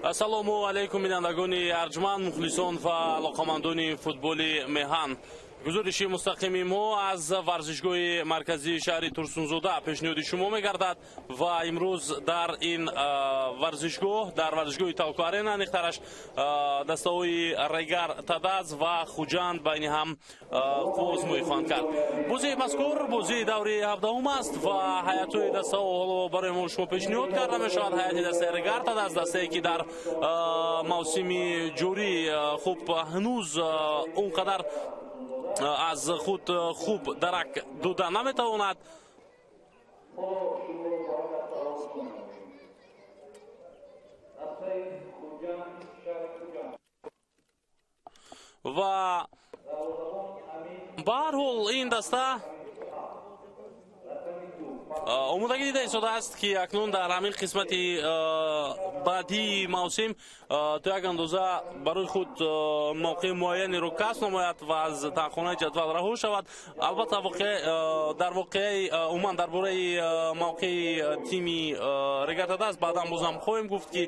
Ассалому алейкум бинандагони арҷманд, мухлисон ва алоқамандони футболи меҳан. гузориши мустақими мо аз варзишгоҳи марказии шаҳри турсунзода пешниҳоди шумо мегардад ва имрӯз дар ин варзишгоҳ, дар варзишгоҳи Талко Арена нихтараш дастаҳои Регар Тадаз ва Хуҷанд байни ҳам фозмӯӣ хоҳанд кард. бозии мазкур бозии даври 17 аст ва ҳаятҳои дастаҳо ҳоло барои мо шумо пешниҳод карда мешавад. ҳаяти дастаи Регар Тадаз, дастае ки дар мавсими ҷорӣ хуб ҳанӯз он қадар аз худ хуб дарак дода наметавонад. ва ба ҳар ҳол ин даста омодагӣ дида истодааст ки акнун дар ҳамин қисмати баъдии мавсим то як андоза барои худ мавқеи муайянеро касб намояд ва аз тахонаи ҷадвал раҳо шавад. албатта дар воқеаи умуман дар бораи мавқеи тими Регар Тадаз баъдан бозам хоҳем гуфт ки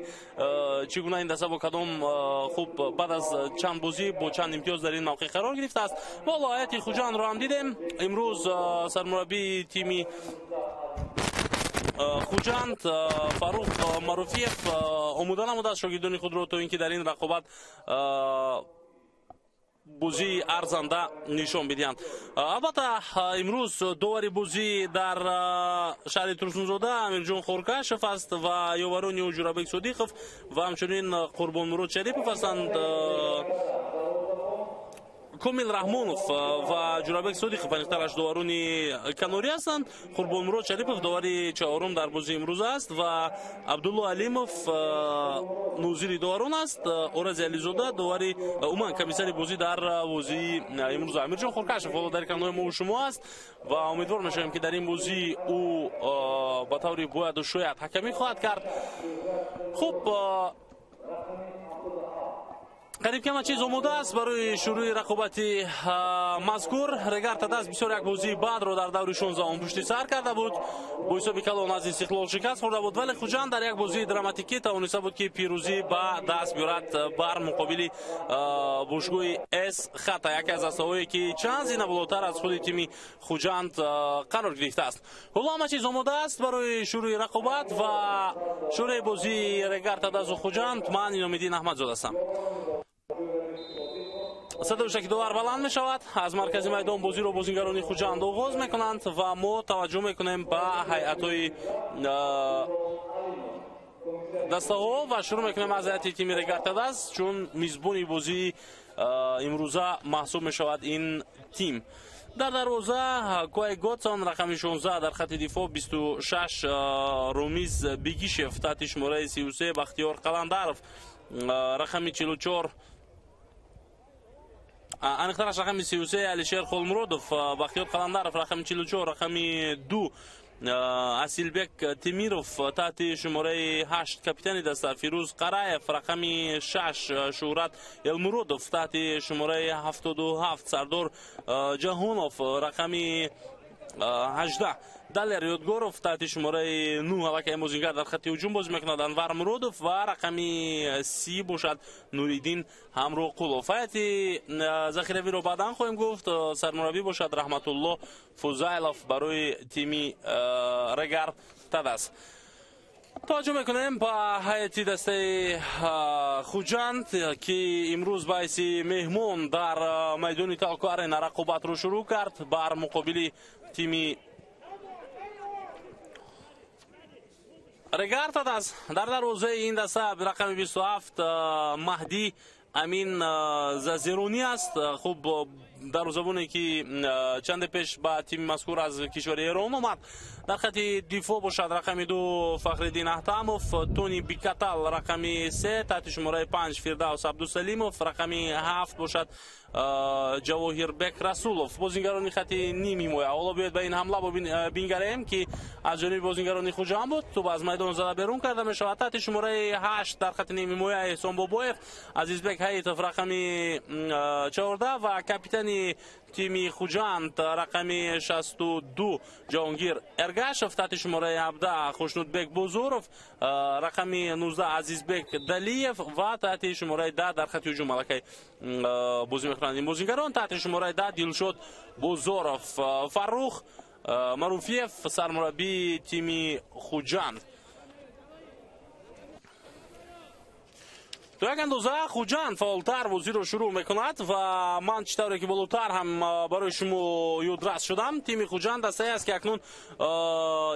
чӣ гуна ин даста бо кадом хуб баъд аз чанд бозӣ бо чанд имтиёз дар ин мавқеъ қарор гирифтааст. воло ҳаяти Хуҷандро ҳам дидем. имрӯз сармураббии тими Хуҷанд Фарух Маруфиев омода намудааст шогирдони худро то ин ки дар ин рақобат бозии арзанда нишон бидиҳанд. албатта имрӯз довари бозӣ дар шаҳри Турсунзода Амирҷон Хоркашев аст ва ёварони ӯ Ҷурабек Содиқов ва ҳамчунин Қурбонмурод Шарипов ҳастанд. Комил Раҳмонов ва Ҷурабек Содиқов нихтараш доварони Канорӣ ҳастанд. Қурбонмурод Шарипов довари чаҳорум дар бозии имрӯз аст ва Абдулло Алимов нозири доварон аст. Орази Ализода довари умуман комиссари бозӣ дар бозии имрӯз. Амирҷон Хоркашев ҳоло дар канори мо шумо аст ва умедвор мешавем ки дар ин бозӣ ӯ ба таври бояду шояд ҳакамӣ хоҳад кард. хуб қариб кама чиз омода аст барои шурӯи рақобати мазкур. Регар Тадаз бисёр як бозии баъдро дар даври 16 пушти сар карда буд. бо ҳисоби калон аз Истиқлол шикаст хӯрда буд, вале Хуҷанд дар як бозии драматикӣ тавониста буд ки пирӯзӣ ба даст биёрад бар муқобили бошгоҳи С Хата, яке аз дастаҳое ки чанд зина болотар аз худи тими Хуҷанд қарор гирифтааст. ҳоло ҳама чиз омода аст барои шурӯи рақобат ва шурӯи бозии Регар Тадазу Хуҷанд. ман Иномиддин Аҳмадзода ҳастам. садои шакидовар баланд мешавад. аз маркази майдон бозиро бозингарони Хуҷанд оғоз мекунанд ва мо таваҷҷӯҳ мекунем ба ҳайатҳои дастаҳо ва шурӯъ мекунем аз ҳайати тими Регар Тадаз, чун мизбони бозии имрӯза маҳсуб мешавад ин тим. дар дарвоза Куай Готсон рақами 16, дар хати дифоъ 26 Ромиз Бигишев, таҳти шумораи 33 Бахтиёр Қаландаров, рақами 44 анихтараш рақами 33 Алишер Холмуродов, Бахтиёр Қаландаров рақами 44, рақами 2 Асилбек Темиров, таҳти шумораи 8 капитани даста Фирӯз Қараев, рақами 6 Шуҳрат Элмуродов, таҳти шумораи 77 Сардор Ҷаҳонов, рақами 18 Далер Ёдгоров, таҳти шумораи 9 аллакай бозингар дар хати ҳуҷум бозӣ мекунад Анвар Муродов ва рақами 30 бошад Нуриддин Ҳамроқулов. ҳаяти захиравиро баъдан хоҳем гуфт. сармураббӣ бошад Раҳматулло Фузайлов барои тими Регар Тадаз. таваҷҷӯҳ мекунем ба ҳаяти дастаи Хуҷанд ки имрӯз ба ҳайси меҳмон дар майдони Талко Арена рақобатро шурӯъ кард бар муқобили тими Регар Тадаз. дар дарвозаи ин даста рақами 27 Маҳдӣ Амин Зазеронӣ аст. хуб дарвозабоне ки чанде пеш ба тими мазкур аз кишвари Эрон омад. дар хати дифоъ бошад рақами 2 Фахриддин Аҳтамов, Тони Бикатал рақами 3, таҳти шумораи 5 Фирдавс Абдусалимов, рақами 7 бошад Ҷавоҳирбек Расулов. бозингарони хати ним ҳимоя. ҳоло биёед ба ин ҳамла бингарем ки аз ҷониби бозингарони Хуҷанд буд. тӯб аз майдон зада берун карда мешавад. таҳти шумораи 8 дар хати ним ҳимоя Эҳсон Бобоев, Азизбек Ҳаитов рақами 14 ва капитани تیمی خوجند رقمی 62 جهانگیر ارگاشف، تحت شماره 17 خوشنودبek بوزورов، رقمی 19 عزیزبek دلیف و تحت شماره 10 در خط هجوم ملکه بازی می‌کنند این بازیگران. تحت شماره 10 دلشد بوزورов، فروخ معروفیف سرمربی تیمی خوجند. تو یک اندازه خوجند فعالتر بازی رو شروع میکند و من چطوری که بالاتر هم برای شما یادرس شدم، تیم خوجند دسته است که اکنون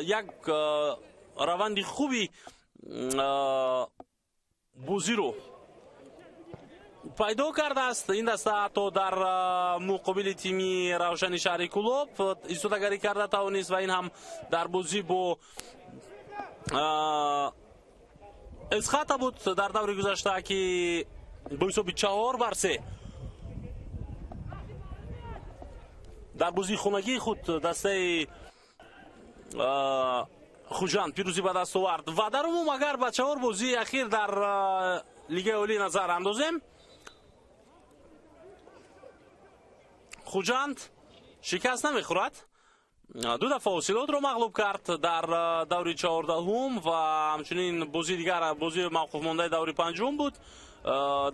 یک روند خوبی بازی رو پیدا کرده است. این دسته حتی در مقابل تیمی روشن شهری کلوب ایستادگی کرده توانست و این هم در بازی با اسخط بود در دور گذشته که با حساب 4-3 در بازی خونگی خود دسته خوجند پیروزی به دست آورد و در عموم اگر به 4 بازی اخیر در لیگ عالی نظر اندازیم، خوجند شکست نمیخورد. 2 دفعه حاصلات رو مغلوب کرد در دوری 14 و همچنین بازی دیگر بازی موقوف مانده دوری 5 بود.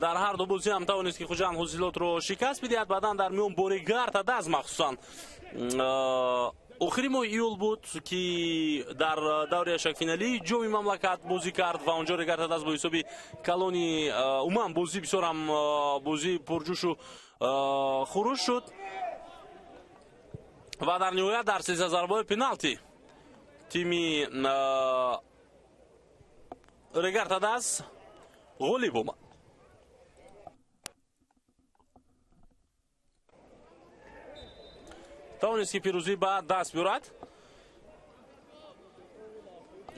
در هر دو بازی هم توانست که خوجند حاصلات رو شکست بدهد. بعدا در میون بوریگارد دز مخصوصا آخرین ماه ایول بود که در دوره یک فینالی جوی مملکت بازی کرد و اونجا ریگارد دز با حسابی کلونی عموما بازی بسیار هم بازی پرجوش و خروش شد و در نهایت در 13 ضربه پنالتی تیمی ریگارد دز غالب آمد. توانست که پیروزی به دست بیارد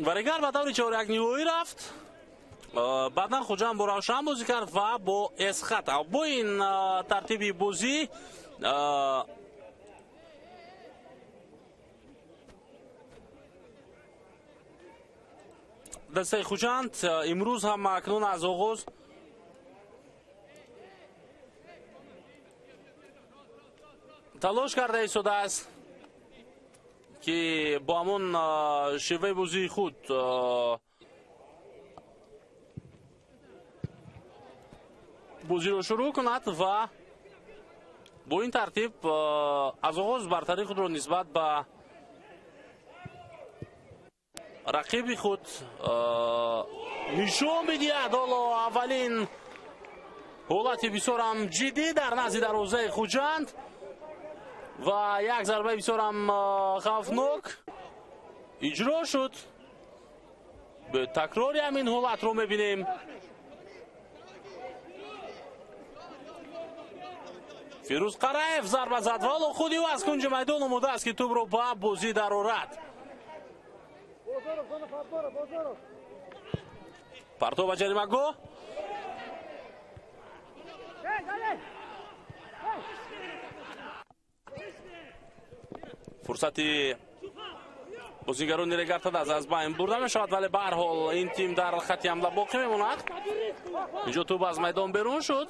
و ریگارد به دور 4-1 نهایی رفت. بعدا خوجند با روشن بازی کرد و با اسخط. با این ترتیبی بازی دسته خوجند امروز هم اکنون از آغاز تلاش کرده ایستاده است که با همون شیوه بازی خود بازی رو شروع کند و با این ترتیب از آغاز برتری خود رو نسبت به رقیب خود نشان بدهد. حالا اولین حالت بسیار هم جدی در نزد دروازه خوجند و یک ضربه بسیار هم خوفناک اجرا شد. به تکراری همین حالت رو میبینیم. فیروز قرایف ضربه زد و خودی او از کنج میدان آمده است که توپ رو به بازی در آورد. پرتو به جریمه گاه فرصتی بازیگران ریگارد از بین برده می شود، ولی به هر حال این تیم در خط حمله باقی میماند. اینجا توپ از میدان بیرون شد.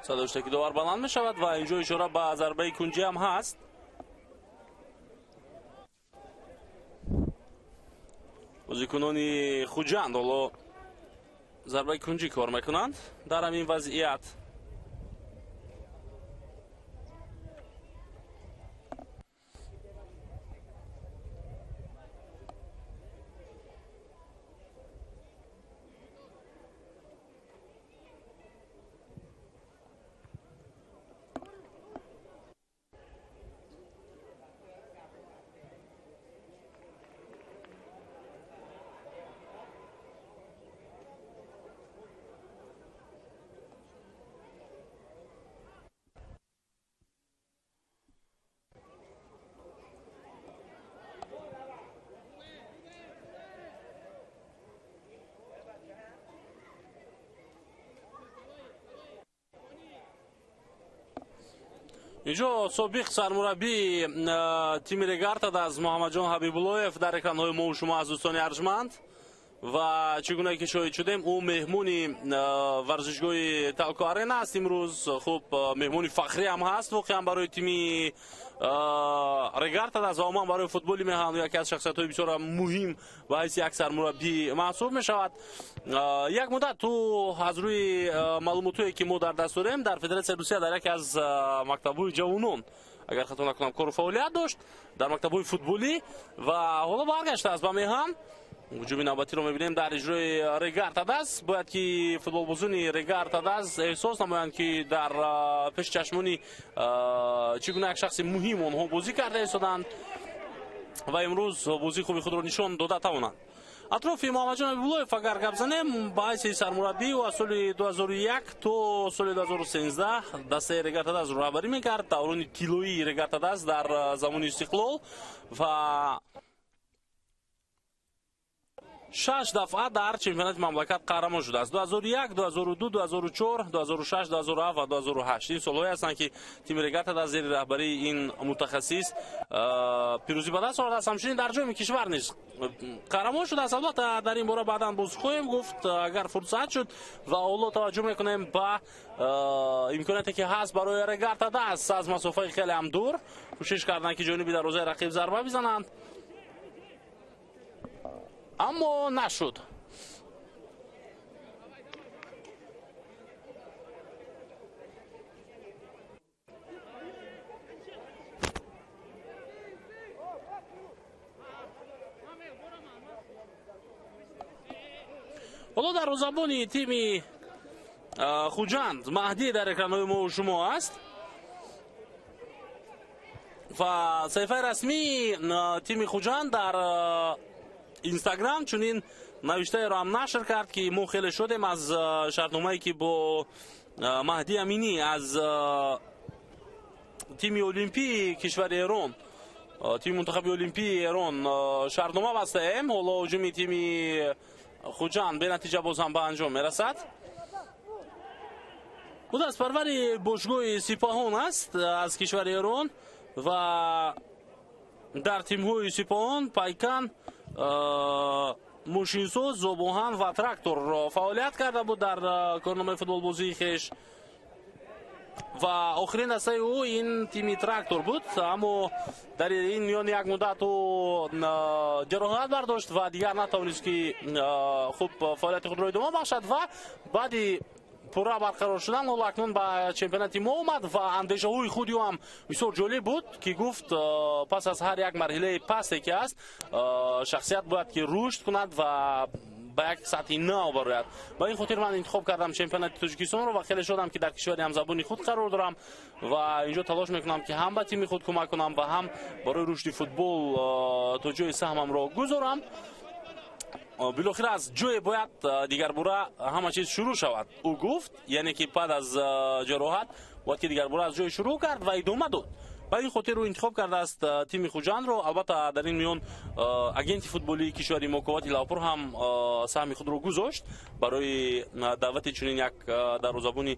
صداشتکی دوبار بلند می شود و اینجا اشاره به ضربه کنجی هم هست. بازیکنان خوجند حالا ضربه کنجی کار میکنند در همین وضعیت. اینجا سابق سرمربی تیم رگارتاد از محمد جان حبیب‌الله‌یف در اکران‌های ما و شما از دوستان ارجمند و چگونه که شاهد شدیم او مهمونی ورزشگاه تالکو آرنا است امروز. خب مهمونی فخری هم هست واقعا برای تیم رگارتاد از عمان برای فوتبالی مهان و یکی از شخصیت‌های بسیار مهم و حیث یک سرمربی محسوب می‌شود. یک مدت تو از روی معلوماتی که ما در دست داریم در فدراسیون روسیه در یکی از مکتب‌های جوانان اگر خطا نکنم کار و فعالیت داشت در مکتب‌های فوتبالی و حالا برگشته است به مهان. هجوم نوبتی رو می‌بینیم در اجرای رگارتاد است. باید که فوتبال بازون رگارتاد است احساس نمایند که در پیش چشمانی چگونه یک شخص مهم آنها بازی کرده ایستادند و امروز بازی خوبی خود را نشان داده توانند. اطراف محمد جان حبیب‌الله‌یف اگر گپ زنیم با حیث سرمربی و از سال 2001 تا سال 2013 دسته رگارتاد از رهبری می‌کرد. دوران طلایی رگارتاد است در زمان استقلال و 6 دفعه در چمپیونات مملکت قهرمان شده است. 2001 2002 2004 2006 2007 و 2008 این سال‌های هستند که تیم رگارتاد از زیر رهبری این متخصص پیروزی به دست آورده است. همچنین در جام کشور نیز قهرمان شده است. البته در این باره بعداً باز خواهیم گفت اگر فرصت شد و حالا توجه می‌کنیم به امکاناتی که هست برای رگارتاد است از مسافت خیلی هم دور کوشش کردن که جانبی دروازه رقیب ضربه بزنند اما نشد. حالا در روزبانی تیم خوجند مهدی در اکران‌های ما و شما است و صفحه رسمی تیم خوجند در اینستاگرام چنین نوشته را هم نشر کرد که ما خیلی شدیم از شرطنامه‌ای که با مهدی امینی از تیم المپی کشور ایران تیم منتخب المپی ایران شرطنامه بسته ایم. حالا هجوم تیم خوجند به نتیجه باز هم به انجام میرسد. بود از پرور باشگاه سپاهان است از کشور ایران و در تیم های سپاهان پیکان ماشینساز زبوهان و تراکتور فعالیت کرده بود در کارنامه فوتبال بازی خیش و آخرین دسته او این تیم تراکتور بود اما در این میان یک مدت او جراحت برداشت و دیگر نتوانست که خوب فعالیت خود را ادامه بخشد و بعدی پورا برقرار شدن و اکنون به چمپیونات ما اومد و اندیشه های خودی هم بسیار جالب بود که گفت پس از هر یک مرحله پستی که است شخصیت باید که رشد کند و به یک سطح نو برآید. با این خاطر من انتخاب کردم چمپیونات تاجیکستان رو و خیلی شدم که در کشور همزبانی خود قرار دارم و اینجا تلاش میکنم که هم به تیم خود کمک کنم و هم برای رشد فوتبال تا جای سهمم را گذارم. بالاخره از جای باید دیگر باره همه چیز شروع شود او گفت، یعنی که بعد از جراحت باید که دیگر باره از جای شروع کرد و ادامه داد. با این خاطر رو انتخاب کرده است تیم خوجند رو. البته در این میان اگنت فوتبالی کشوری موکوات لاپور هم سهم خود رو گذاشت برای دعوت چنین یک دروازه‌بانی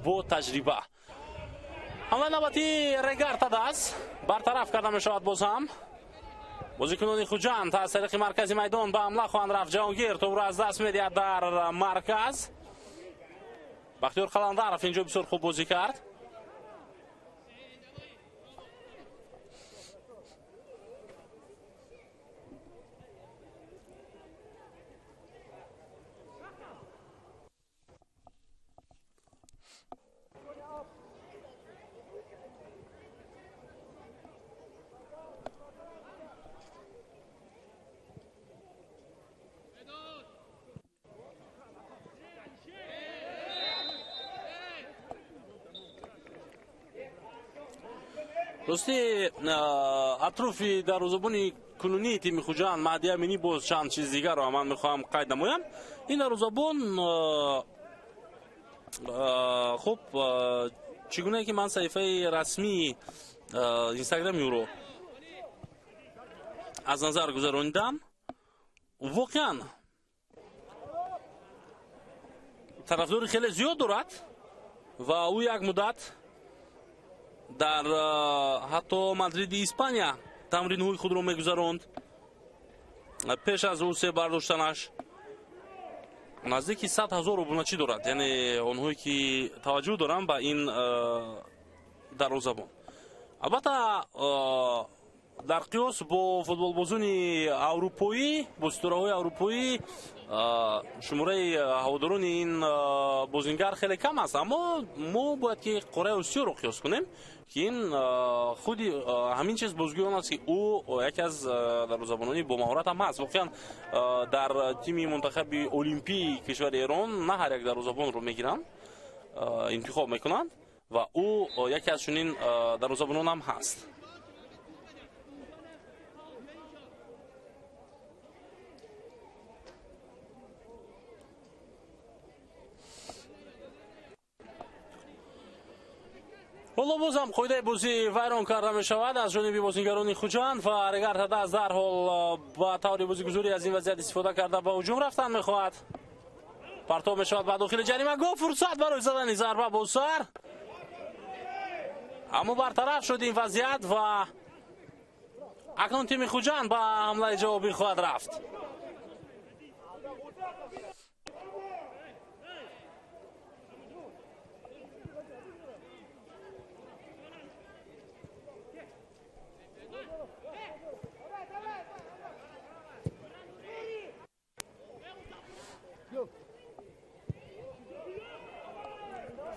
با تجربه. حمله نوبتی رگارتاد است برطرف کرده می شود. باز هم بازیکنان خوجند از طریق مرکز میدان به حمله خواهند رفت. جهانگیر تو را از دست می‌دهد در مرکز. بختیار قلندرов اینجا بسیار خوب بازی کرد. راستی اطراف دروازه‌بان کنونی تیم خوجند مهدی امینی باز چند چیز دیگر رو من میخوام قید نمایم. این دروازه‌بان خب چگونه که من صفحه رسمی اینستاگرامی رو از نظر گذراندم واقعا طرفدار خیلی زیاد دارد و او یک مدت дар ҳатто Мадриди Испания тамринҳои худро мегузаронд. пеш аз рӯсе бардоштанаш наздики 100 000 обуначӣ дорад, яъне онҳое ки таваҷҷӯҳ доранд ба ин дарвозабон. албатта дар қиёс бо футболбозони аврупоӣ, бо ситораҳои аврупоӣ шумораи ҳаводорони ин бозингар хеле кам аст, аммо мо бояд ки Қораи Осиёро қиёс кунем ки ин худи ҳамин чиз бозгӯи он аст ки ӯ яке аз дарвозабонони бомаҳорат ҳам ҳаст. воқеан дар тими мунтахаби олимпии кишвари Эрон на ҳар як дарвозабонро мегиранд, интихоб мекунанд ва ӯ яке аз чунин дарвозабонон ҳам ҳаст. ҳоло бозам қоидаи бозӣ вайрон карда мешавад аз ҷониби бозингарони Хуҷанд ва Регард Ҳадас дарҳол ба таври бозигузорӣ аз ин вазъият истифода карда ба ҳуҷум рафтан мехоҳад. партоб мешавад ба дохили ҷаримагоҳ, фурсат барои задани зарба бо сар, аммо бартараф шуд ин вазъият ва акнун тими Хуҷанд ба ҳамлаи ҷавобӣ хоҳад рафт.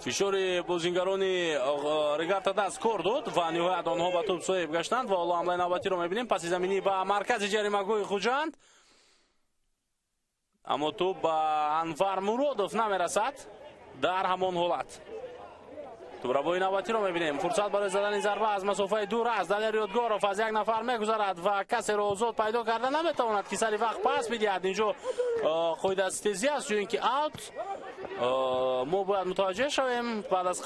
фишори бозингарони Регард Ҳадас кор дод ва ниҳоят онҳо ба тӯб соҳиб гаштанд ва ҳоло ҳамлаи навбатиро мебинем. паси заминӣ ба маркази ҷаримагоҳи Хуҷанд, аммо тӯб ба Анвар Муродов намерасад. дар ҳамон ҳолат тӯбрабои навбатиро мебинем. фурсат барои задани зарба аз масофаи дур аст. Далер Ёдгоров аз як нафар мегузарад ва касеро озод пайдо карда наметавонад ки сари вақт пас бидиҳад. инҷо қоидаи тезӣ аст, ҷӯин ки аут. мо бояд мутаваҷҷеҳ шавем баъд аз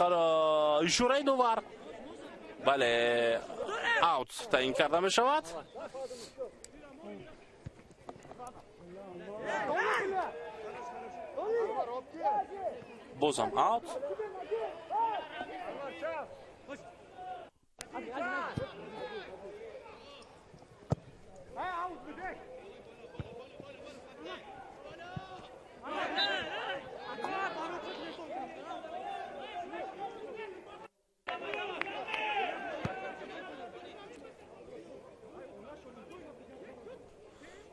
ишораи дувар. бале, аут таъин карда мешавад. бозам аут.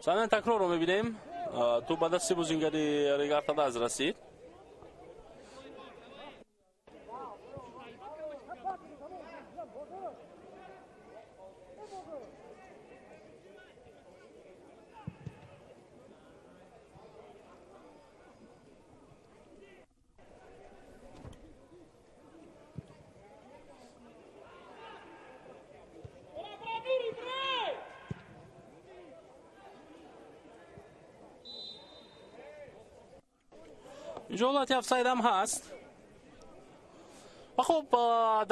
санаи такрорро мебинем. ту ба дасти бозингари Регард Ҳадас расид. инҷо ҳолати офсайдам ҳаст. ва хуб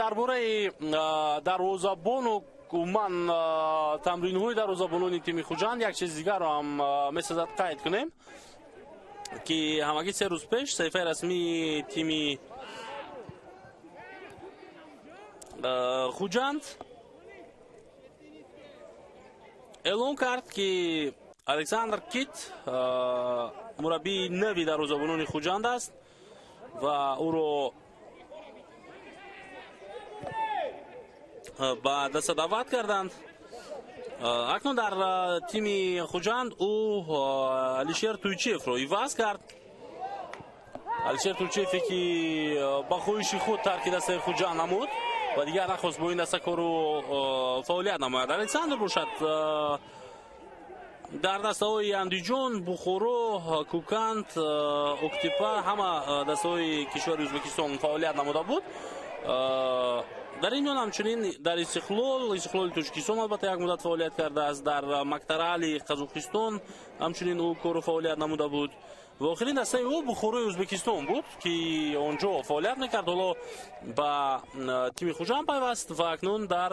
дар бораи дарвозабону умуман тамринҳои дарвозабонони тими Хуҷанд як чизи дигарро ҳам месозад қайд кунем ки ҳамагӣ 3 рӯз пеш саҳифаи расмии тими Хуҷанд эълон кард ки Александр Кит мураббии нави дарвозабонони Хуҷанд аст ва ӯро ба дастадаъват карданд. акнун дар тими Хуҷанд ӯ Алишер Туйчиевро иваз кард. Алишер Туйчиеве ки ба хоҳиши худ тарки дастаи Хуҷанд намуд ва дигар нахост бо ин даста кору фаъолият намояд. Александр бошад дар дастаҳои Андиҷон, Бухоро, Кӯканд, Октепа ҳама дастаҳои кишвари Ӯзбекистон фаъолият намуда буд. дар ин миён ҳамчунин дар истиқлоли Тоҷикистон албатта як муддат фаъолият кардааст. дар Мактарали Қазоқистон ҳамчунин ӯ кору фаъолият намуда буд. ва охирин дастаи ӯ Бухорои Ӯзбекистон буд ки онҷо фаъолият мекард. ҳоло ба тими Хуҷанд пайваст ва акнун дар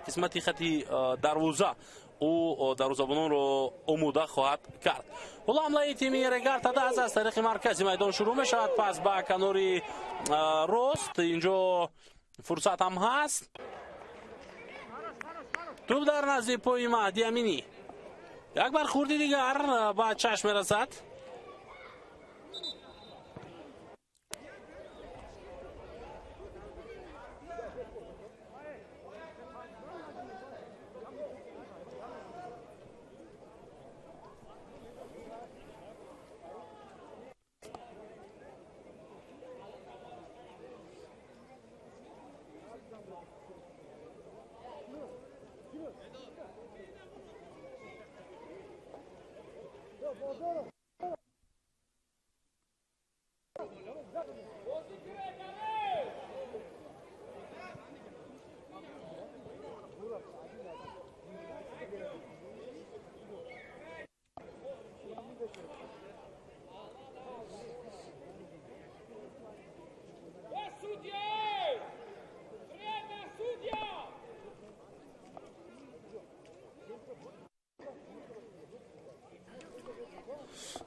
қисмати хати дарвоза ӯ дарвозабононро омода хоҳад кард. ҳоло ҳамлаи тими Регард Ҳадас аз тариқи маркази майдон шурӯъ мешавад. пас ба канори рост инҷо فرصت هم هست. توپ در نزد پای مهدی امینی. یک برخوردی دیگر با چشم رسد.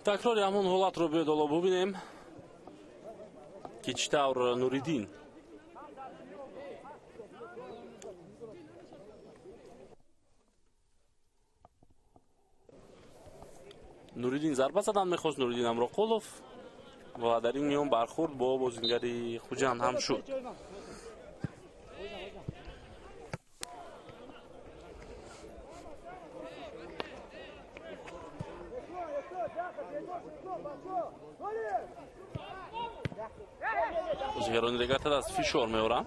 تکراری همون حالت رو به بالا ببینیم که چطور نوریدین ضربه زدن میخواست. نوریدین امراقلوف و در این میان برخورد با بازیگری خوجند هم شد. بازیگران رگاتا از فشار میارن.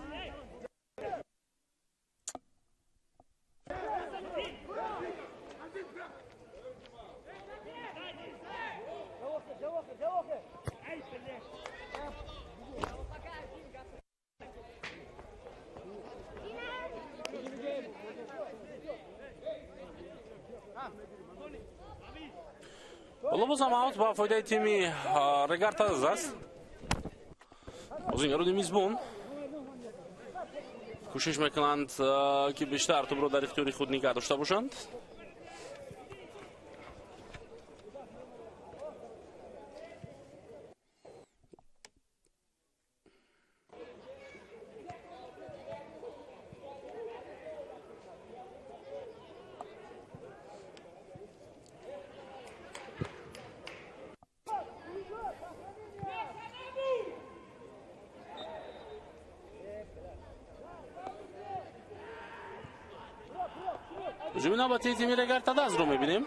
حالا بازم اوت با فایده تیمی رگاتا است. بازیگران میزبان کوشش میکنند که بیشتر توپ رو در اختیار خود نگه داشته باشند. زمین با تیمی رگاتا از رو میبینیم.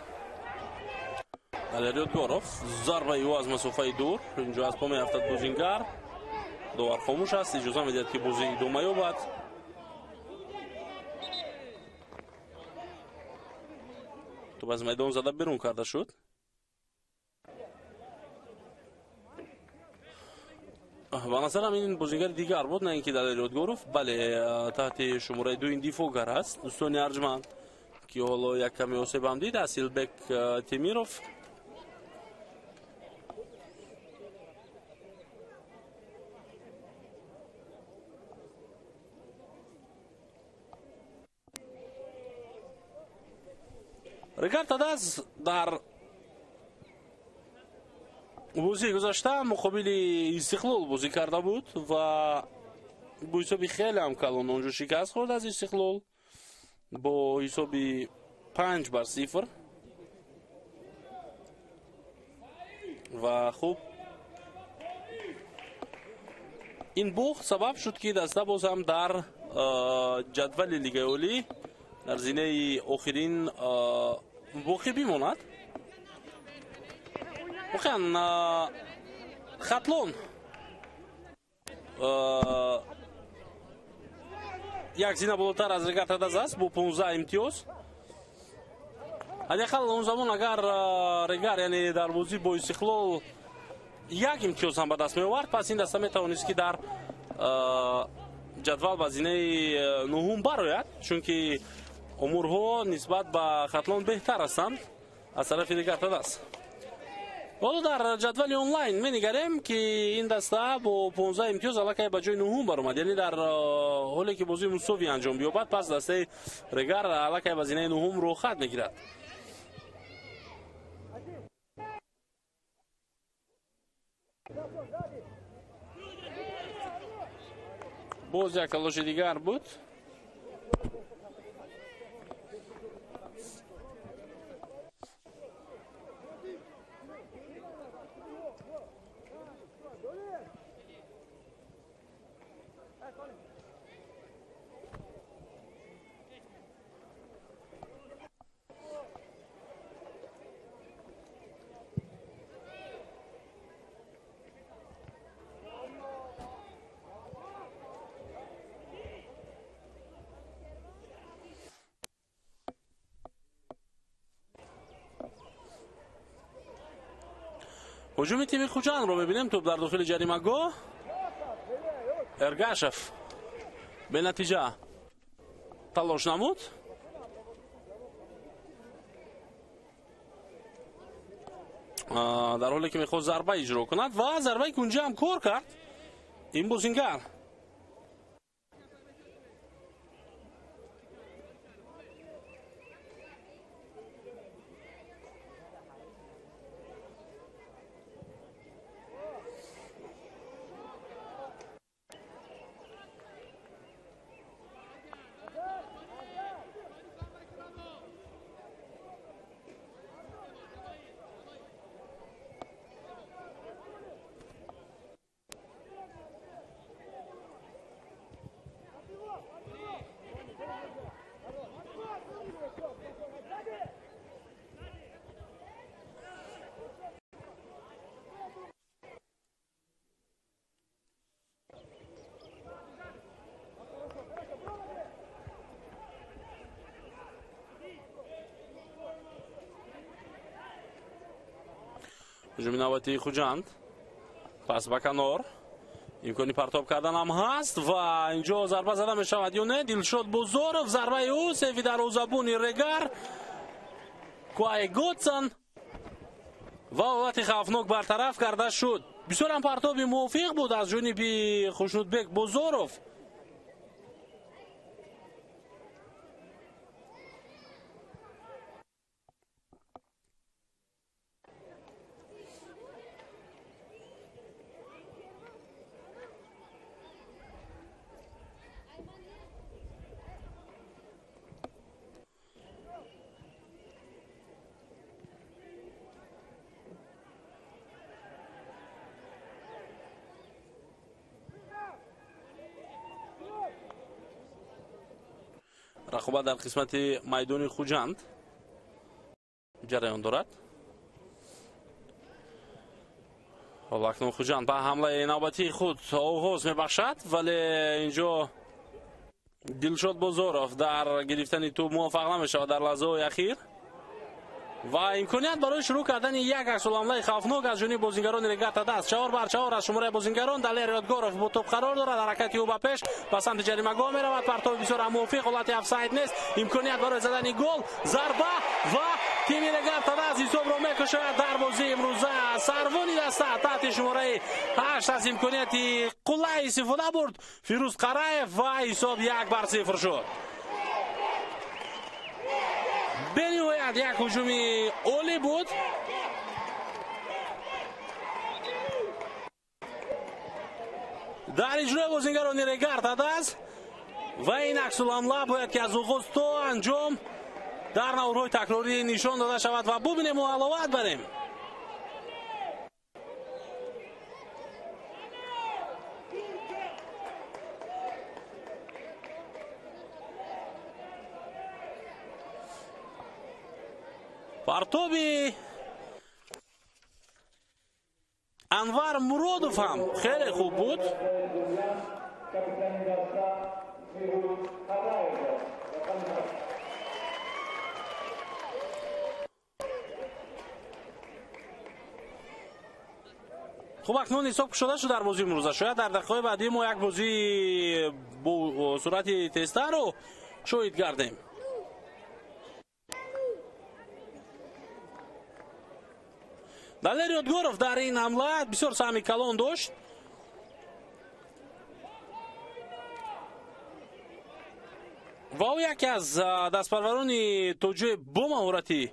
Алиёргоров зарба ё аз масофаи дур. Инҷо аз по меафтад бозингар. довар хомӯш аст. иҷоза медиҳад ки бозӣ идома ёбад. тӯп аз майдон зада берун карда шуд. ба назарам ин бозингари дигар буд, на ин ки Алиёргоров. бале таҳти шумораи 2 ин дифоъгар аст. дӯстони арҷманд ки ҳоло як каме осебам дид. Асилбек Темиров رگاتا داز در بازی گذشته مقابل استقلال بازی کرده بود و با حسابی خیلی هم کلان اونجا شکست خورد از استقلال با حسابی 5-0 و خوب این باخت سبب شد که دسته باز هم در جدول لیگ اولی در زینه آخرین باقی بماند. واقعا خطلون یک زینه بالاتر از رگاتا داز است با 15 امتیاز. حداقل اون زمان اگر رگار یعنی در بازی با استقلال یک امتیاز هم به دست می آورد، پس این دسته می توانست که در جدول به زینه نهم برآید، چون که امورها نسبت به خطلون بهتر هستند از طرف رگاتا داز. حالا در جدول آنلاین می‌نگریم که این دسته با 15 امتیاز علاقه به جای نهم برآمد، یعنی در حالی که بازی مساوی انجام بیابد پس دسته رگار علاقه به زینه نهم رو خط میگیرد. باز یک تلاش دیگر بود. هجوم تیم خوجند رو ببینیم. توپ در داخل جریمه‌گاه. ارگاشف به نتیجه تلاش نمود. در حالی که میخواست ضربه اجرا کند و ضربه کنجی هم کار کرد این بازیگر. هجوم نوبتی خوجند. پس به کنار. امکانی پرتاب کردن هم هست و اینجا ضربه زده می شود یا نه. دلشاد بزرگ ضربه او سیفی در روزبونی رگر کوای گوتسن و وقتی خوفناک برطرف کرده شد. بسیار هم پرتاب موفق بود از جانب خوشنودبک بزرگ. رقابت در قسمت میدان خوجند جریان دارد. حالا اکنون خوجند به حمله نوبتی خود آغاز میبخشد ولی اینجا دلشاد بزرگ در گرفتن توپ موفق نمیشود در لحظه های اخیر و امکانیت برای شروع کردن یک عکس العمل خوفناک از جانب بازیگران رگات دست. 4 بر 4 از شماره بازیگران. دلیر یادگارف با توپ قرار دارد. حرکتی او به پیش به سمت جریمه‌گاه میرود. پرتاب بسیار موفق. حالت افساید نیست. امکانیت برای زدن گل. ضربه و تیم رگات دست حساب را میکشد در بازی امروزه. سروانی دست تحت شماره 8 از امکانیتی قلعه استفاده برد فیروز قرایف و حساب 1 بر 0 شد. بنیوید یک هجومی اولی بود. در اجرای بازیگران رگات دست و این عکس العمل باید که از آغاز تا انجام در نوروی تکراری نشان داده شود و ببینیم و علاوت بریم. پرتابی انور مرادوف هم خیلی خوب بود. خب اکنون حساب شده شد در بازی امروزه. شاید در دقیقه بعدی ما یک بازی با صورت تسته رو شاهد گردیم. دلیر یادگارف در این حمله بسیار سهمی کلان داشت. و او یکی از دستپرورانی توجه با مهارتی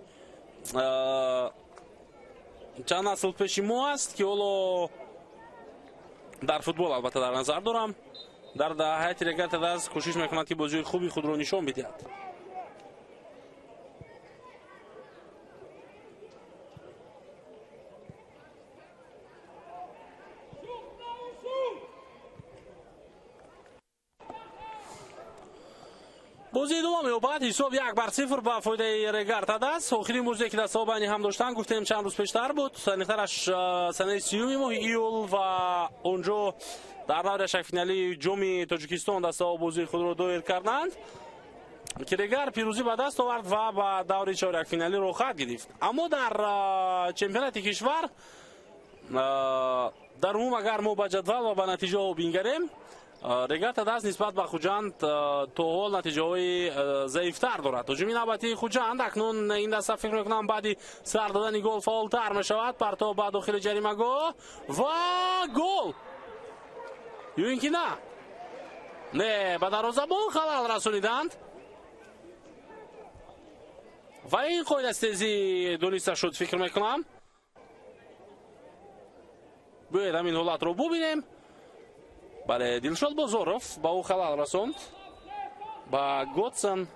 چند نسل پیش ما است که حالا در فوتبال البته در نظر دارم در نهایت رگرت دست کوشش میکند که بازی خوبی خود را نشان بدهد. بازی دوم و بعد حساب 1-0 با فایده رگارت است. آخرین موضوعی که دست بینی هم داشتن گفتیم چند روز پیشتر بود، سنخترش سنه 30 ماه ایول و اونجا در دور شک فینالی جام تاجیکستان دست بازی خود را دایر کردند که رگار پیروزی به دست آورد و به دور چهارک فینالی رو خط گرفت. اما در چمپیونات کشور در عموم اگر ما به جدول و به نتیجه بینگریم، رگارت دست نسبت به خوجند تا حال نتیجه های ضعیفتر دارد. هجوم نوبتی خوجند اکنون این دسته فکر میکنم بعدی سر دادن گل فاولتر می شود. پرتاب به داخل جریمه گاه و گل، یا اینکه نه به دروازه‌بان خلل رسانیدند و این قاید از تیزی دونسته شد. فکر میکنم باید همین حالت رو ببینیم. بله، دلشاد بازاروف با او خلال رسوند با گوتسن.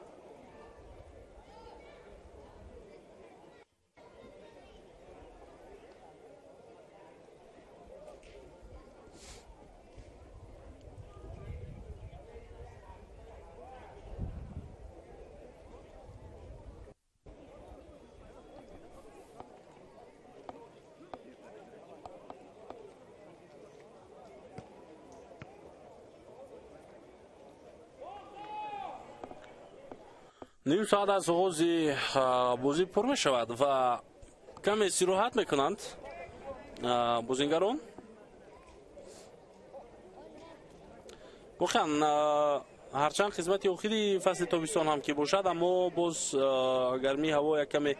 نیم ساعت از آغاز بازی پر می شود و کمی استراحت میکنند بازیگران. گفتن هرچند خدمت آخری فصل تابستان هم که باشد، اما باز گرمی هوا یک کمی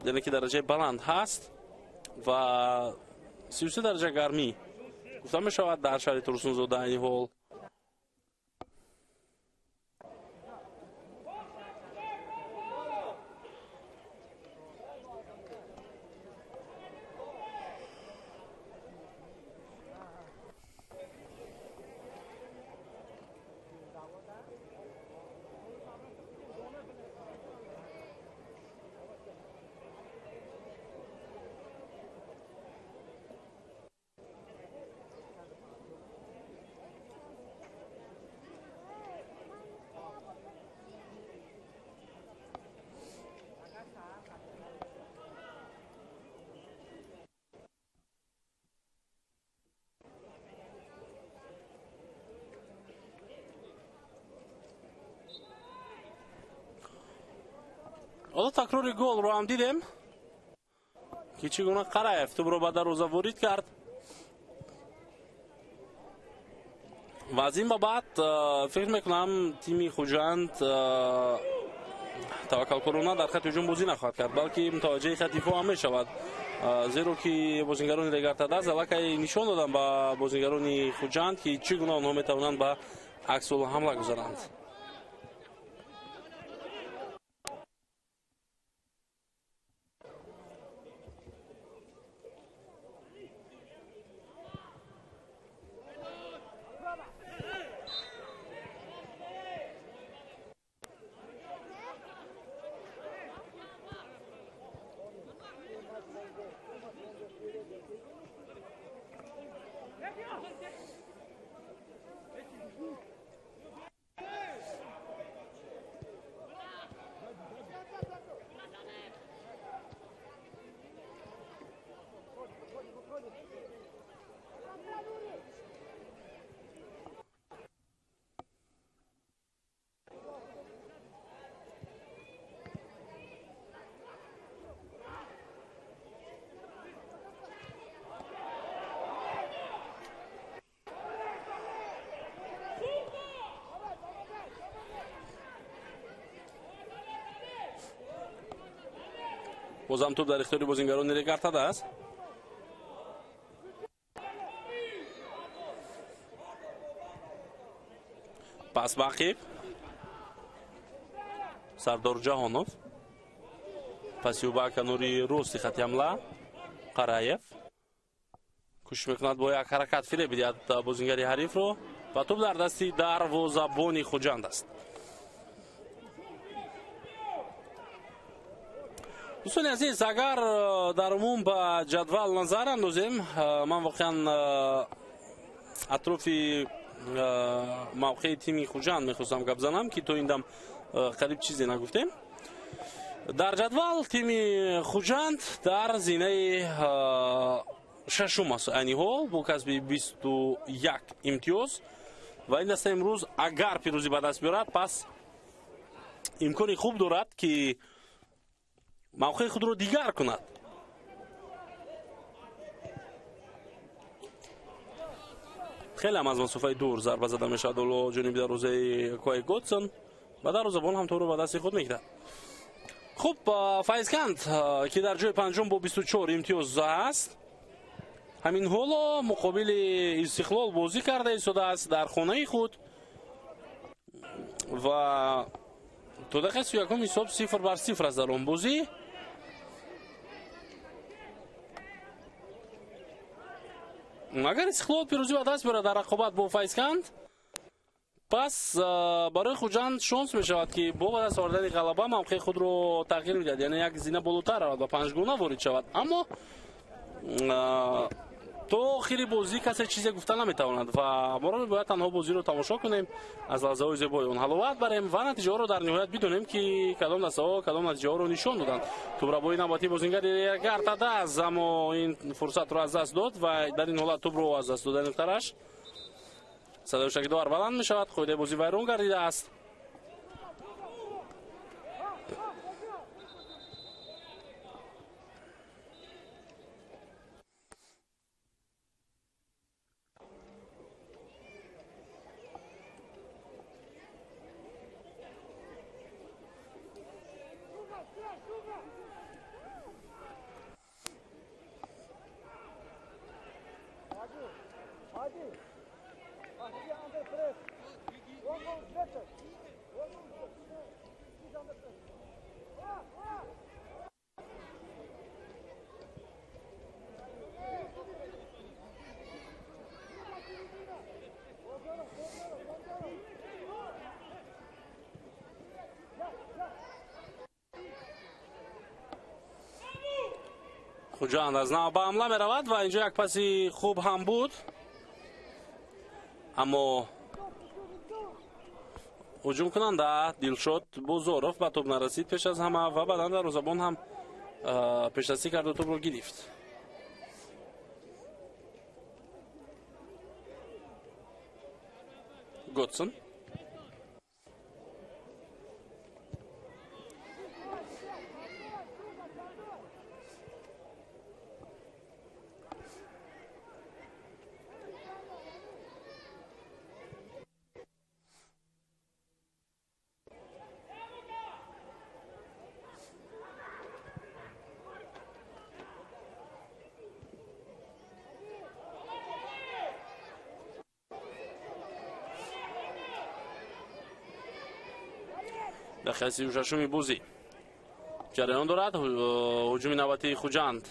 یعنی که درجه بلند هست و 33 درجه گرمی گفتن می شود در شهر ترسونزا در این حال. حالا تکرار گل رو هم دیدیم که چگونه قرایف توپ رو به دروازه وارد کرد و از این به بعد فکر میکنم تیم خوجند توکل کرونا در خط هجوم بازی نخواهد کرد، بلکه متوجه خط دفاع هم میشود، زیرا که بازیگران رگارت دست الکی نشان دادن به بازیگران خوجند که چگونه آنها میتوانند به عکس الحمله گذارند. بازم توپ در اختیار بازیگران رگارت است. پس باقی سردار جهانوف، پس یو با کنوری روستی خط حمله قرایف کوشش میکند با یک حرکت فیره بدهد بازیگری حریف رو و توپ در دستی دروازه‌بان خوجند است. دوستان عزیز، اگر در عموم به جدول نظر اندازیم، من واقعا اطراف موقع تیم خوجند میخواستم گپ زنم که تو این دم قریب چیزی نگفتیم. در جدول تیم خوجند در زینه ششم است عین حال با کسب 21 امتیاز و این دسته امروز اگر پیروزی به دست بیارد پس امکانی خوب دارد که موقع خود رو دیگر کند. خیلی هم از مسافه دور ضربه زده می شود و جانب دروازه کوی گودسون و دروازه‌بان هم تو رو به دست خود میگیرد. خب فایزکند که در جای پنجم با 24 امتیاز است، همین حالا مقابل استقلال بازی کرده ایستاده است در خانه خود و تو دقیقه 31 حساب 0-0 است در آن بازی. اگر استقلال پیروزی به دست بیاره در رقابت با فایزکند پس برای خوجند شانس می شود که با دست آوردن غلبه موقع خود رو تغییر میدهد، یعنی یک زینه بالاتر رود و 5 گونه وارد شود. اما تو آخری بازی کسی چیزی گفته نمیتواند و ما باید تنها بازی رو تماشا کنیم، از لحظه های زیبای اون حلاوت بریم و نتیجه ها رو در نهایت بدونیم که کدام دسته ها کدام نتیجه ها رو نشان دادند. توپ را با این نباتی بازیگر گرتاده است اما این فرصت رو از دست داد و در این حالت توپ رو از دست دادن نقطه‌اش صدای شکیدار بلند می شود. خود بازی ویران گردیده است. خوجند از نو به حمله می رود و اینجا یک پاسی خوب هم بود اما هجوم کننده دلشاد بزرف به توپ نرسید پیش از همه و بعدا دروازه‌بان هم پیش دستی کرد و توپ رو گرفت. گودسون دقیقه 36 بازی جریان دارد. هجوم نوبتی خوجند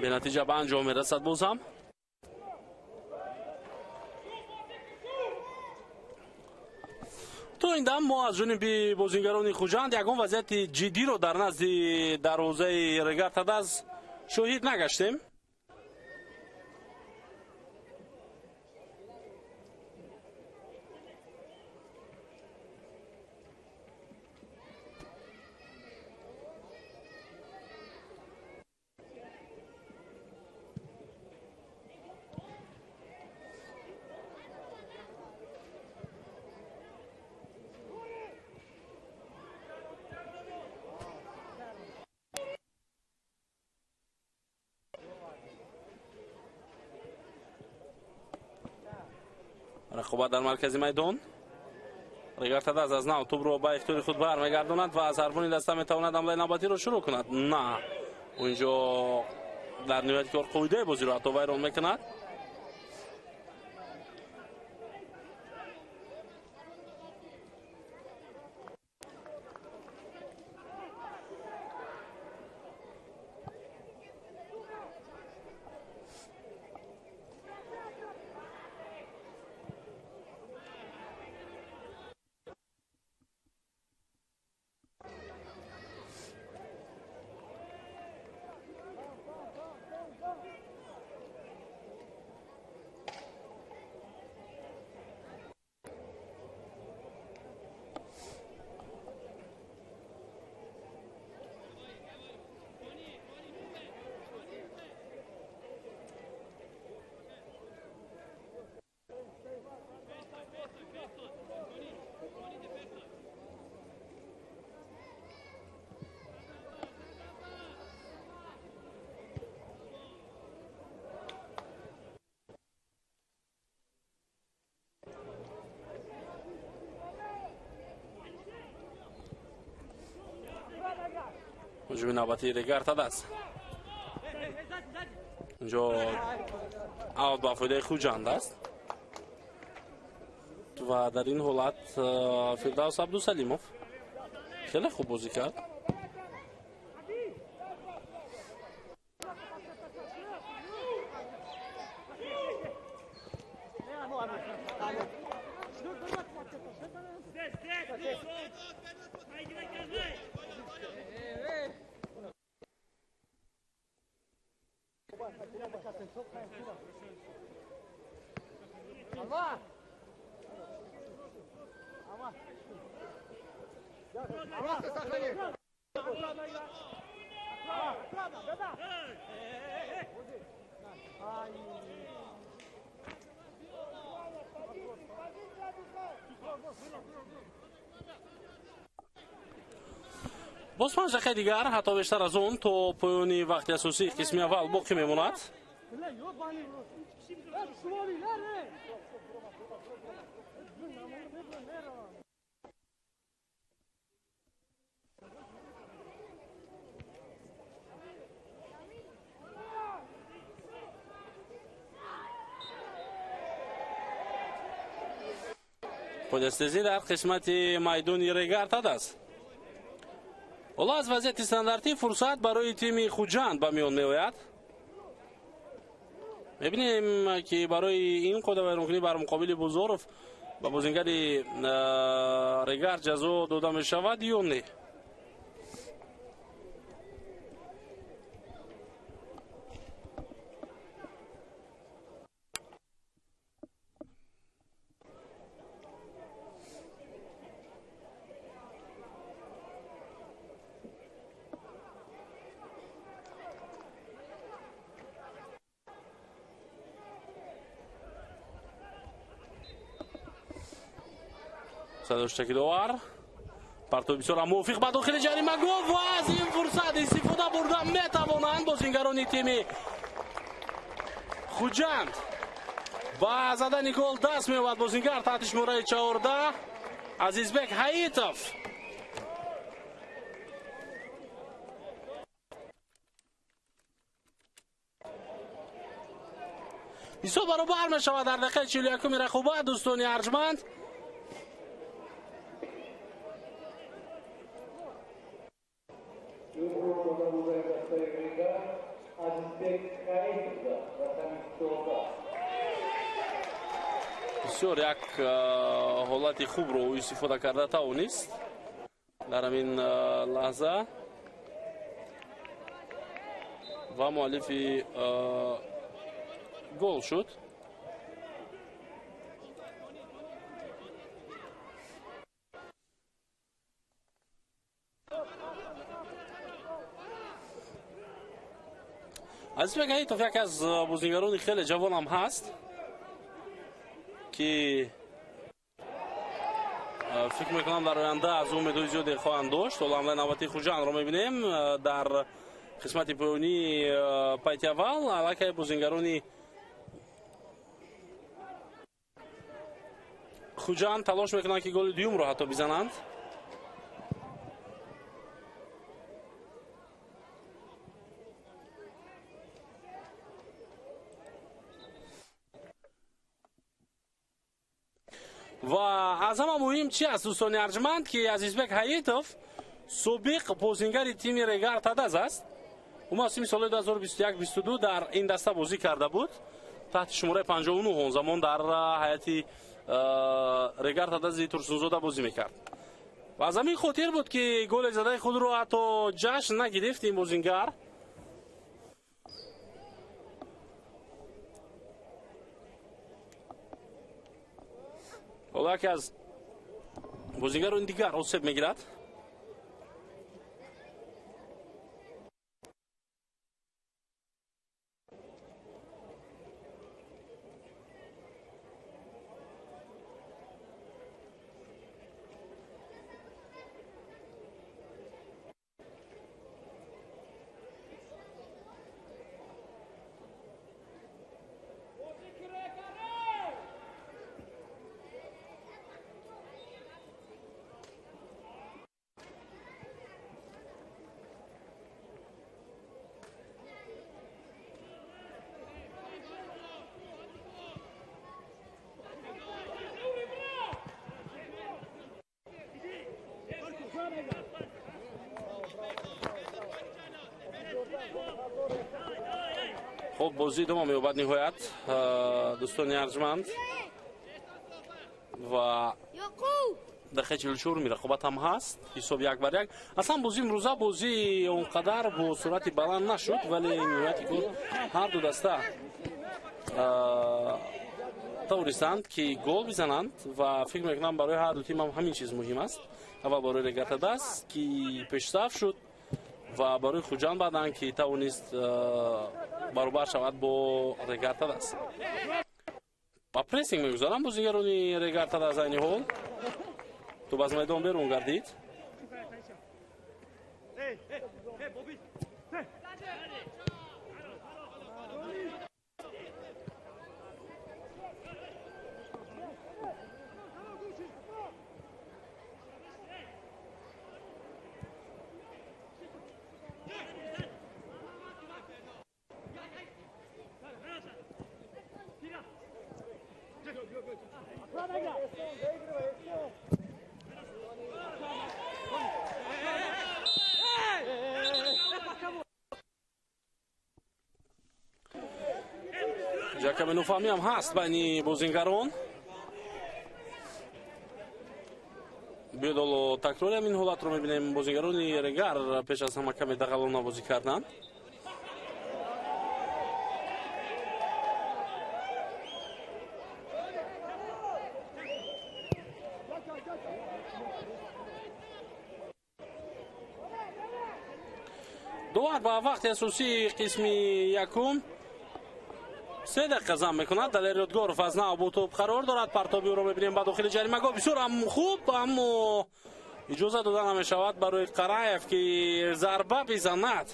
به نتیجه به انجام میرسد. باز هم تو این دم ما از جانب بازیگران خوجند یگان وضعیت جدی رو در نزد دروازه رگرتادز شاهد نگشتیم. رقابت در مرکز میدان. رگرتادز از نو توپ رو به اختیار خود برمیگرداند و از هربون دسته میتواند حمله نوبتی رو شروع کند. نه اونجا در نهایت کار قاعده بازی رو حتی ویران میکند. هجوم نوبتی ریگارد است. اینجا اوت با فایده خوجاند است و در این حالت فردوس عبدالسلیموف خیلی خوب بازی کرد. باز 5 دقیقه دیگر حتی بیشتر از اون تا پایانی وقت اساسی قسم اول باقی میماند. خودستزی در قسمت میدان ریگارد است. حالا از وضعیت استانداردی فرصت برای تیم خوجاند به میان میآید. میبینیم که برای این قدم رکنی بر مقابل بوزورف با بازیگر ریگارد جزا داده می شود یا نه. صداشتکی دوار پرتو بسیار موفق به داخل جریمه گفت و از این فرصت استفاده بردن میتوانند بازیگران تیم خوجاند با زدن گل دست می‌یابد. بازیگر تحت شماره 14 عزیزبک حییتوف. حساب برابر می‌شود در دقیقه 41 رقابت دوستان ارجمند. بسیار یک حالت خوب رو استفاده کرده توانست در همین لحظه و مؤلف گل شد. عزیزبک حییتوف یک از بازیگران خیلی جوان هم هست که فکر میکنم در آینده از امیدهای زیادی خواهند داشت. حمله نوبتی خوجاند رو میبینیم در قسمت پایانی پایت اول. علاقه بازیگران خوجاند تلاش میکنند که گل دوم رو حتی بزنند. و از همه مهم چی است دوستان ارجمند که عزیزبک حییتوف سابق بازیگر تیم ریگارد است. او موسم سال 2021-22 در این دسته بازی کرده بود تحت شماره 59 زمان در هیئت ریگارد از ترسونزاده بازی میکرد و از همین خاطر بود که گل زده خود رو حتی جشن نگرفت این بازیگر. حالا که از بازیگران دیگر آسیب میگیرد. خب بازی دوم می‌یابد نهایت دوستان ارجمند و دقیقه 44 رقابت هم هست، حساب 1-1. اصلا بازی امروزه بازی اونقدر با سرعت بلند نشد، ولی نهایت گل هر دو دسته توانستند که گل بزنند و فکر میکنم برای هر دو تیم هم همین چیز مهم است. اول برای رگرتا دست که پیشرفت شد و برای خوجان بعدن که توانست برابر شود با رگرتا دست. با پرسینگ میگذارم بازیگرانی رگرتا دست این حال تو باز میدان بیرون گردید. جاکم نوفامی هم هست بین بازیگران. بیادالو تکراری هم این حالت رو میبینیم. بازیگرانی رگر پیش از همه کمی دقلانه بازی کردن. دوار با وقت اساسی قسم یکم 3 دقیقه زم میکند. در یادگارف از نو با توپ قرار دارد. پرتابی او رو ببینیم با داخل جریمه گاه بسیار هم خوب، اما اجازه دادن نمیشود برای قرایف که ضربه بزند.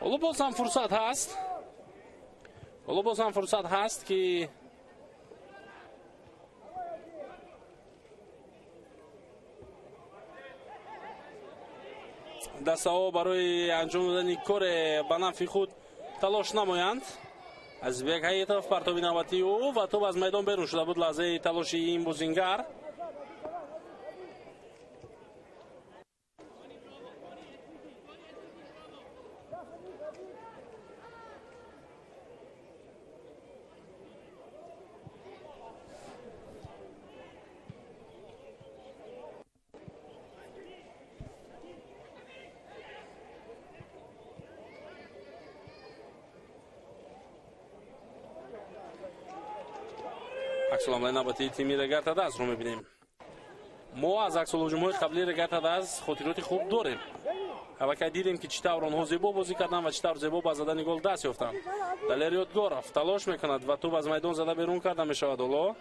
حالا باز هم فرصت هست که دسته ها برای انجام دادن کار به نفع خود تلاش نمایند. از یک های طرف پرتابی نوبتی او و توپ از میدان بیرون شده بود لحظه تلاش این بازیگر. عکس‌العمل نوبتی تیم رگرتا دست رو می‌بینیم. ما از عکس‌العمل قبلی رگرتا دست خاطرات خوب داریم. اول دیدیم که چطور آنها زیبا بازی کردن و چطور زیبا با زدن گل دست یافتند. دلیر یادگارف تلاش میکند و توپ از میدان زده بیرون کرده میشود. حالا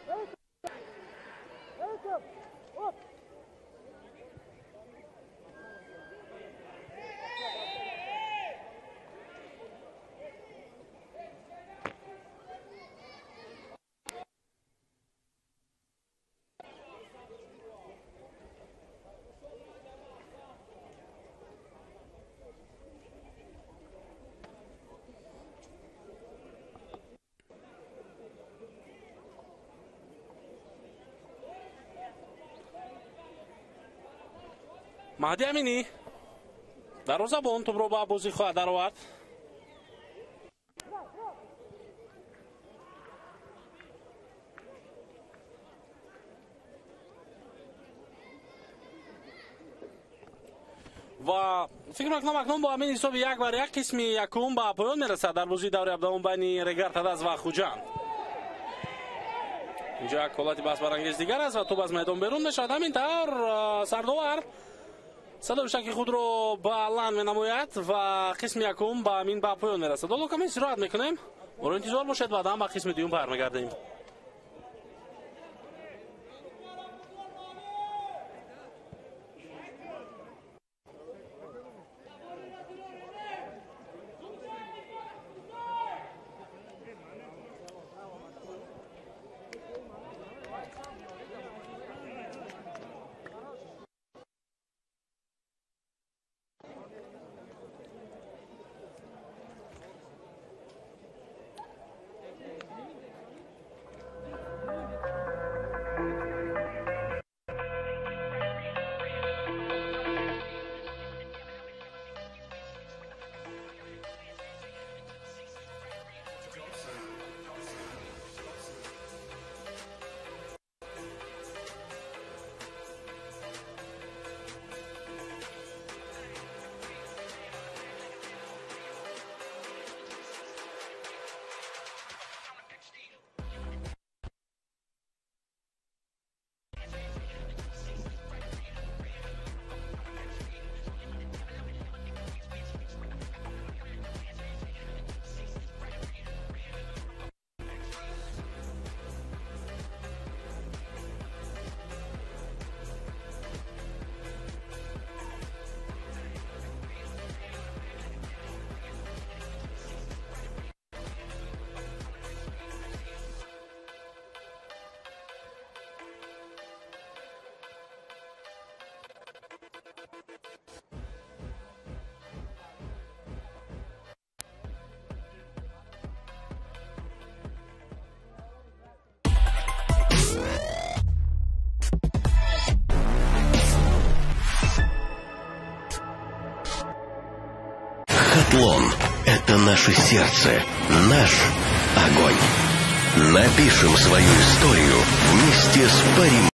مهدی امینی دروازه‌بان توپ رو به بازی خواهد درآورد. و فکر میکنم اکنون با همین حساب 1-1 قسم یکم به پایان میرسد در بازی دور هفدهم بین رگرتا دست و خوجان. اینجا یک حالت بحث برانگیز دیگر است و توپ از میدان بیرون میشود. همینطور سرداور صدای شکی خود رو بلند مینماید و قسم یکم با همین به پایان میرسد. حالا کمی استراحت میکنیم، برای انتظار باشید بعدا با قسم دوم برمیگردیم. Биатлон – это наше сердце, наш огонь. Напишем свою историю вместе с Пари.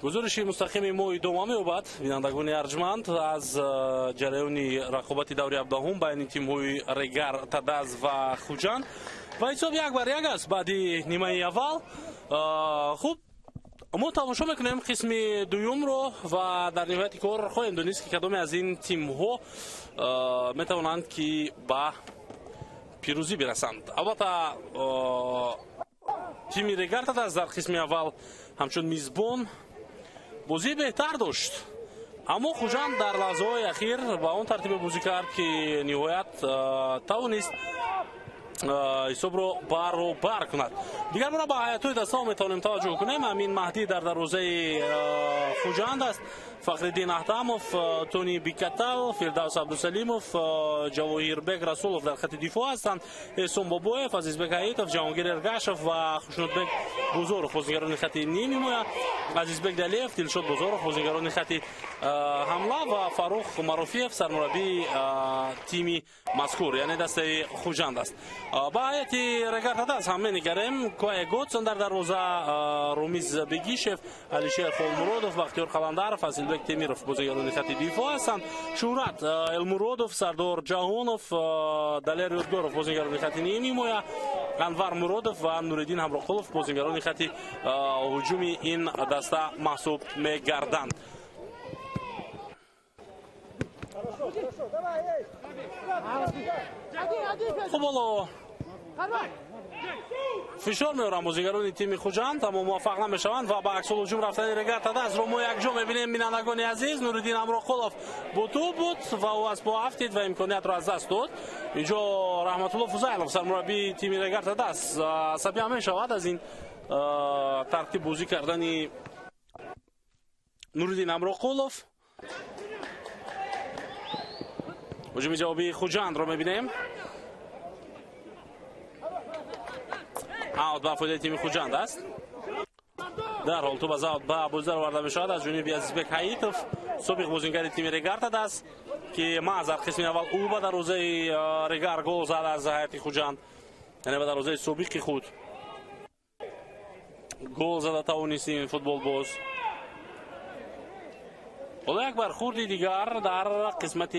گزارش مستقیم ما ادامه می‌یابد. بینندگان ارجمند از جریان رقابت دوره 17 بین تیم‌های ریگر تدز و خوجند و حساب 1-1 است بعد نیمه اول. خوب ما تماشا میکنیم قسم دوم رو و در نهایت کار خواهیم دونست که کدام از این تیم‌ها میتوانند که به پیروزی برسند. البته تیم ریگر تدز در قسم اول همچون میزبان بازی بهتر داشت، اما خوجند در لحظه های اخیر با اون ترتیب بازی کرد که نهایت توانست حساب رو برابر کند. دیگر برای به حیاتوی دستا میتونیم توجه کنیم. امین مهدی در دروازه خوجند است، فخرالدین احتموف، تونی بیکتل، فردوس عبدالسلیموف، جواهیربک رسولوف در خط دفاع هستند. احسان بابویف، عزیزبک حیاتوف، جهانگیر ارگشف و خوشنودبک بزرگ بازیگران خط نیم حمایت، عزیزبک دلیف، دلشاد بزرگ بازیگران خط حمله و فاروق معروفیف سرمربی تیمی مذکور یعنی دسته خوجند است. با هیئت ریگر تدز هم می‌نگریم. کوای گوتسون در دروازه، رومیز بگیشف، علیشیر خولمرودوف، بختیار قلندرف، فضیلبک تیمیروف بازیگران خط دفاع هستند. شهرت المرودوف، سردار جهانوف، دلیر یودگوروف بازیگران خط نیم حمایت، انور مرودوف و نوردین همراقلوف بازیگران خط هجومی این دسته محسوب می‌گردند. خب حالا فشار میارم بازیگران تیم خوجند اما موفق نمیشوند و به عکس الهجوم رفتن ریگر تدز رو ما یک جا میبینیم. بینندگان عزیز، نوردین همراقلوف با تو بود و او از پا افتید و امکانیت را از دست داد. اینجا رحمت الله فضیلوف سرمربی تیم ریگر تدز عصبی میشود از این ترتیب بازی کردن نوردین همراقلوف. هجوم جوابی خوجند رو میبینیم. اوت به فایده تیم خوجند است. در حال تو باز اوت به بازی آورده میشود از جانب عزیزبک حیاتوف سابق بازیگر تیم ریگر تدز که محض در قسم اول او به دروازه ریگر گل زد از هیئت خوجند، یعنی به دروازه سابق خود گل زد توانست این فوتبال باز. حالا یک برخورد دیگر در قسمت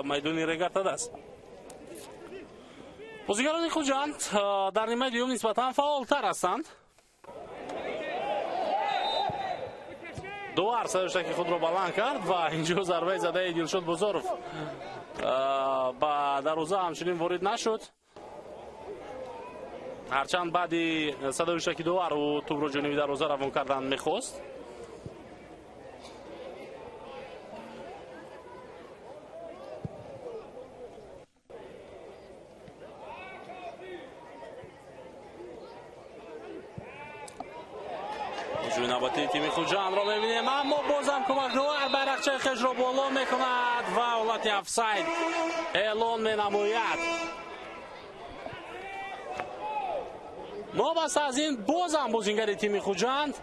میدان ریگر تدز. بازیگران خوجند در نیمه دوم نسبتا فعالتر هستند. دوار سرشتکی خود را بلند کرد و اینجا ضربه زده دلشاد بزرگ با دروازه همچنین وارد نشد، هرچند بعدی صدایشتکی دوار و توپ را جانب دروازه روان کردن میخواست. نوبتی تیم خوجند را میبینیم اما بازم کمک دوار بیرقچه خیش را بالا میکند و حالت افساید اعلان مینماید. نابسته از این بازم بازیگر تیم خوجند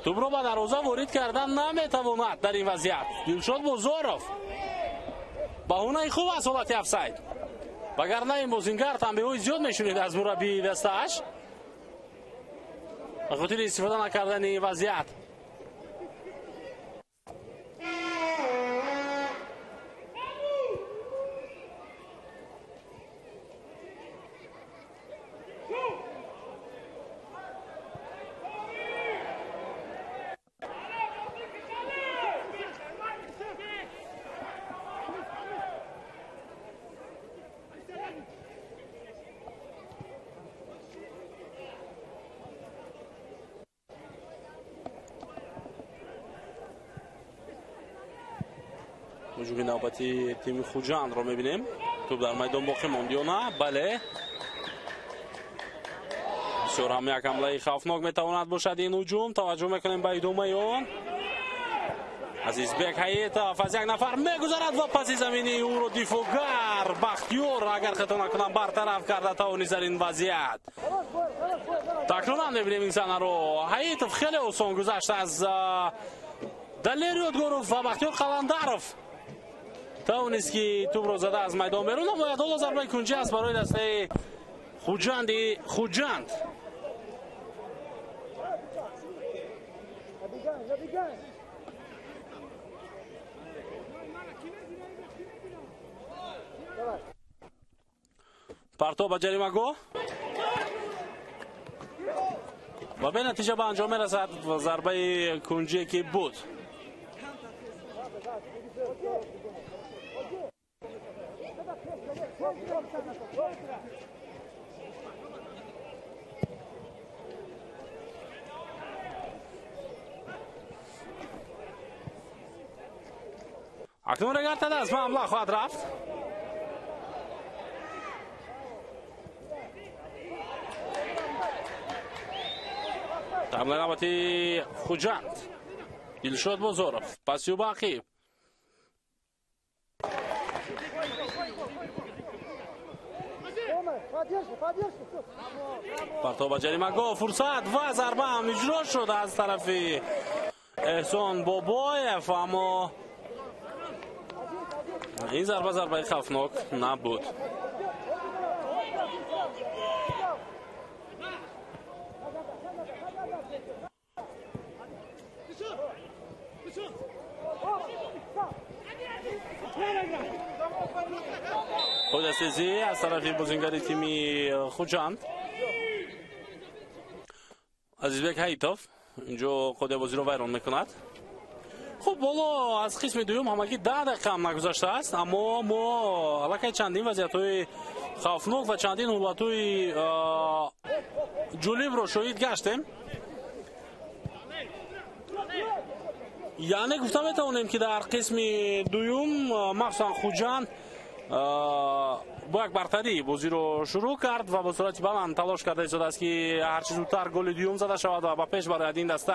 توپ را به دروازه وارد کردن نمیتواند. در این وضعیت دلشاد بزرگ بهونه خوب است حالت افساید، وگرنه این بازیگر تنبیه‌های زیاد میشنید از مربی دسته‌اش به خاطر استفاده نکردن این وضعیت. هجوم نوبتی تیم خوجند رو میبینیم. توپ در میدان باقی ماند یا نه؟ بله، بسیار هم یک حمله خوفناک میتواند باشد این هجوم. توجه میکنیم به ادامه اون. عزیزبک حیاتوف از یک نفر میگذارد و پس زمینی او رو دفاعگر بختیار اگر خطا نکنم برطرف کرده توانست در این وضعیت. تکرارا میبینیم این صحنه رو. حیاتوف خیلی آسان گذشت از دلیر یودگوروف و بختیار قلندرف توانست که توپ را زده از میدان بیرون. اما حالا ضربه کنجی است برای دسته خوجند. پرتو به جریمه و به نتیجه به انجام رسد و ضربه کنجی که بود. اکنون رگرد از معامله خواهد رفت. حمله نوبتی خوجند، دلشاد بازارف، پسیو باقی پرتو به جریمه فرصت و ضربه هم اجرا شد از طرف احسان بابایف، اما این ضربه خوفناک نبود. خودسازی از طرف بازیگر تیمی خوجند. عزیزبک حیطوف اینجا خود بازی رو ویران میکند. خب بالا از قسم دوم همگی 10 دقیقه هم نگذشته است، اما ما علاقه چندین وضعیت‌های خوفناک و چندین حالت‌های جالب رو شاهد گشتیم. یعنی گفته میتونیم که در قسم دوم مخصوصا خوجند با یک برتری بازی رو شروع کرد و با صورت بلند تلاش کرده شده است که هر چه زودتر گل دوم زده شود و با پیش برای این دسته.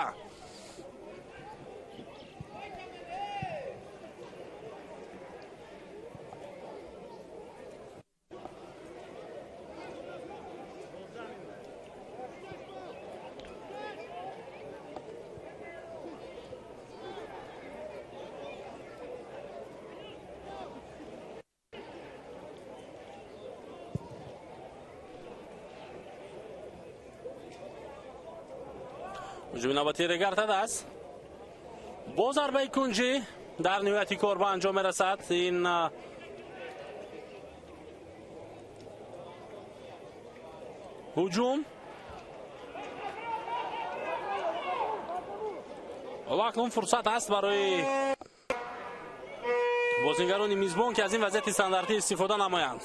هجوم نوبتی رگرد است. با ضربه کنجی در نیمه کار به انجام رسد. این هجوم اکنون فرصت است برای بازیگران میزبان که از این وضعیت استانداردی استفاده نمایند.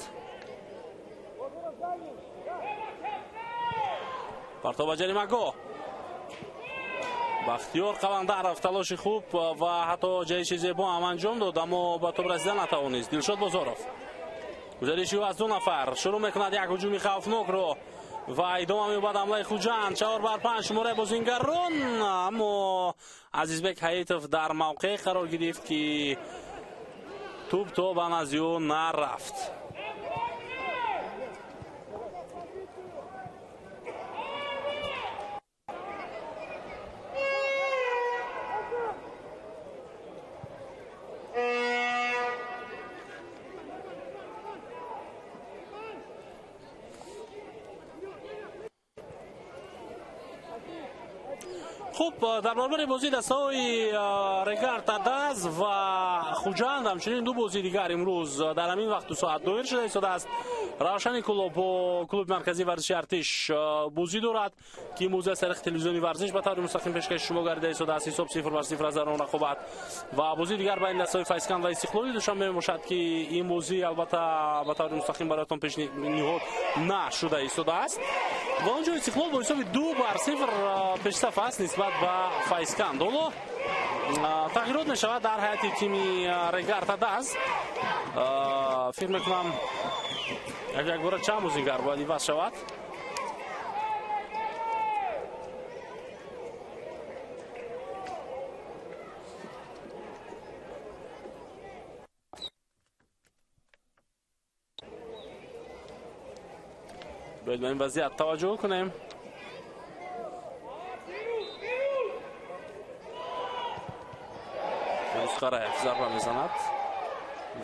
پرتو به جریمه بختیار قلندر رفت، تلاش خوب و حتی جایش زیبا هم انجام داد، اما با توپ رسیدن نتوانست. دلشاد بازارف گزارشی از 2 نفر شروع میکند یک هجوم خوفناک رو و ادامه میبود حمله خوجند. 4-5 شماره بازیگران، اما عزیزبک حیطوف در موقع قرار گرفت که توپ تا به نزدیک نرفت. خب در برابر بازی دسته‌های رگارد تداز و خوجند همچنین دو بازی دیگر امروز در همین وقت 2 ساعت دایر شده است. روشن کلوب و کلوب مرکزی ورزشی ارتش بازی دارد که موزه سرخ تلویزیونی ورزش به طور مستقیم پیشکش شما گردیده است. حساب 0-0 از آن رقابت و بازی دیگر بین دسته‌های فایسکند و استقلالی دوشنبه باشد که این بازی البته به طور مستقیم برایتان پیشنهاد نشده است. و اونجا استقلال با حساب 2-0 پیشرفت است نسبت به فایسکند. حالا تغییرات می شود در هیئت تیمی رگارد تداز. فکر میکنم یک بار چند بازیگر باید عوض شود. باید به این وضعیت توجه کنیم. قرایف ضربه میزند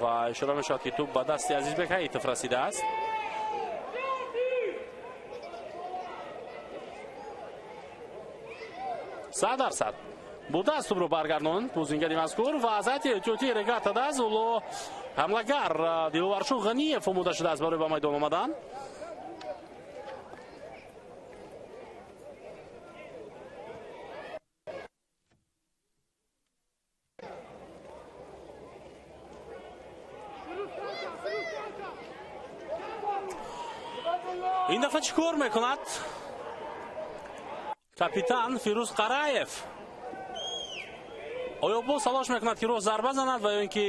و اشاره میشود که توپ به دست عزیزبک حیطوف رسیده است. бо дастро баргардонанд бозингари мазкур ва азати эҳтиётии регатада зуло ҳамлагар Диловаршоҳ Ғаниев омода шудааст барои ба майдон омадан. ин дафъа чӣ кор мекунад капитан Фирӯз Қараев? оё боз талош мекунад ки роҳ зарба занад ва ё ин ки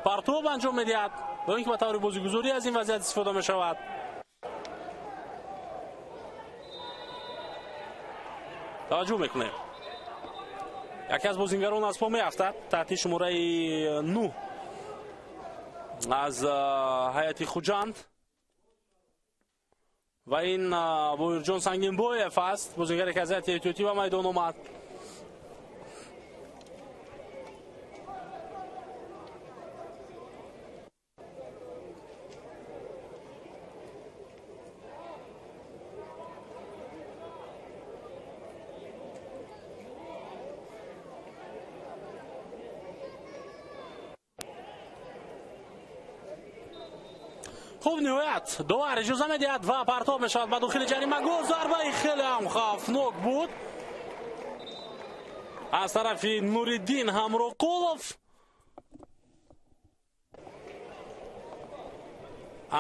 партоб анҷом медиҳад ва ё ин ки ба таври бозигузорӣ аз ин вазъият истифода мешавад. таваҷҷӯҳ мекунем, яке аз бозингарон аз по меафтад таҳти шумораи 9 аз ҳайати Хуҷанд ва ин Боирҷон Сангинбоев аст, бозингаре ки аз ҳайати эҳтиётӣ ба майдон омад. хуб, ниҳоят довар иҷоза медиҳад ва партоб мешавад ба дохили ҷарима. гол зарбаи хеле ҳам хавфнок буд аз тарафи Нуриддин Ҳамроқулов,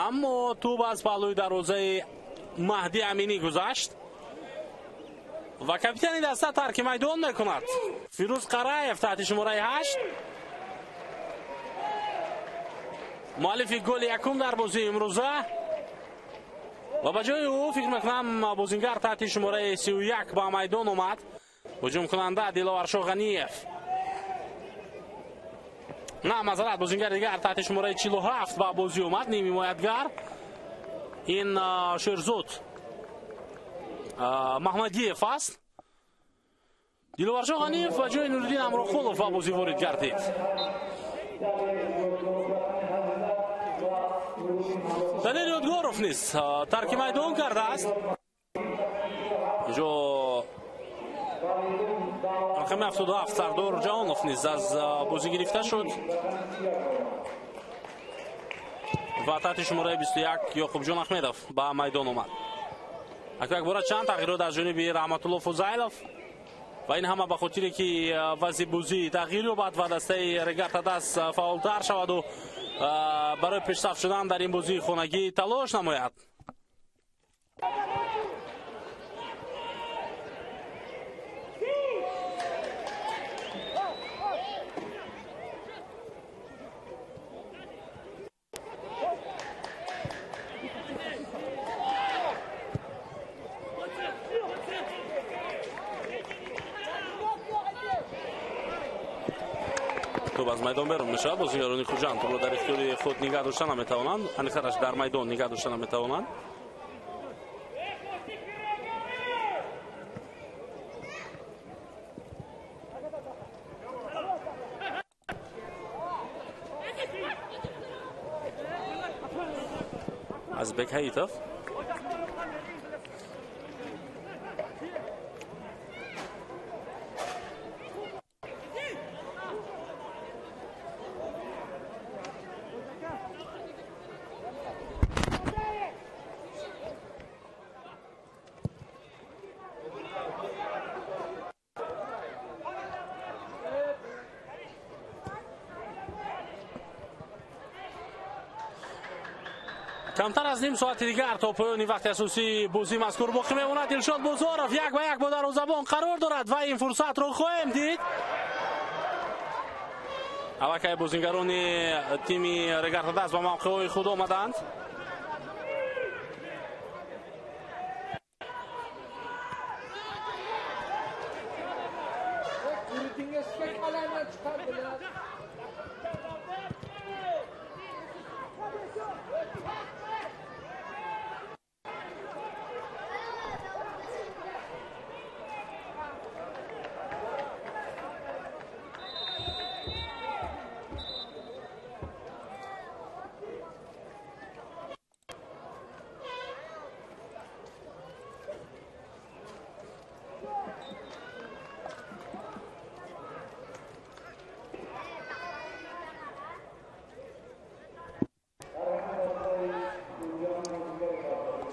аммо тӯб аз паҳлӯи дарвозаи Маҳдӣ Аминӣ гузашт ва капитани даста тарки майдон мекунад. Фирӯз Қараев таҳти шумораи 8 муаллифи голи якум дар бозии имрӯза ва ба ҷои ӯ фикр мекунам бозингар таҳти шумораи 31 ба майдон омад, ҳуҷумкунанда Диловаршоҳ Ғаниев. на мазарат, бозингар дигар таҳти шумораи 47 ба бозӣ омад, ним ҳимоятгар ин Шерзод Маҳмадиев аст. Диловаршоҳ Ғаниев ба ҷои Нуриддин Ҳамроқулов ба бозӣ ворид гардид. Далел Ёдгоров низ тарки майдон кардааст. инҷо рақами 77 Сардор Ҷаҳонов низ аз бозӣ гирифта шуд ва таҳти шумораи 21 Ёқубҷон Ахмедов ба майдон омад. якбора чанд тағйирот аз ҷониби Раҳматулло Фузайлов ва ин ҳама ба хотире ки вазъи бозӣ тағйир ёбад ва дастаи регатадаст фаъолтар шаваду барои пешсаф шудан дар ин бозии хонагӣ талош намояд. тӯб аз майдон берун мешавад. бозигарони Хуҷанд тӯбро дар ихтиёри худ нигаҳ дошта наметавонанд, аниқараш дар майдон нигаҳ дошта наметавонанд. Азбек Ҳаитов камтар аз ним соати дигар то поёни вақти асосии бозӣ мазкур боқӣ мемонад. Дилшод Бозоров 1-1 бо дарвозабон қарор дорад ва ин фурсатро хоҳем дид. аллакай бозингарони тими регатадаст ба мавқеҳои худ омаданд.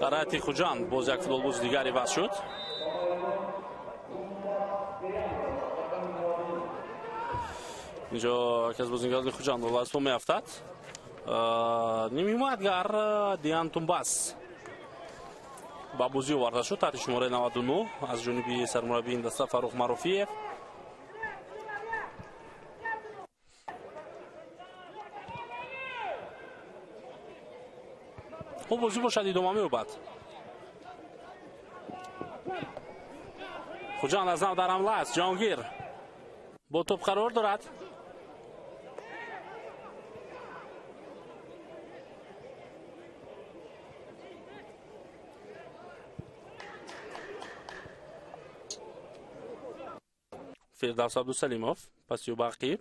Қарайати Хуҷанд боз як футболбози дигари васт шуд. инҷо яке аз бозингарони Хуҷанд ба вазифа меафтад. нимҳимоятгар Диан Тумбас ба бозӣ оварда шуд таҳти шумораи 99 аз ҷониби сармураббии ин даста Фаррух Маруфиев. хуб бозӣ бошад идома меёбад. Хуҷанд аз нав дар ҳамла аст. ҷаҳонгир бо топ қарор дорад. фирдавс Абдусалимов паси бақӣ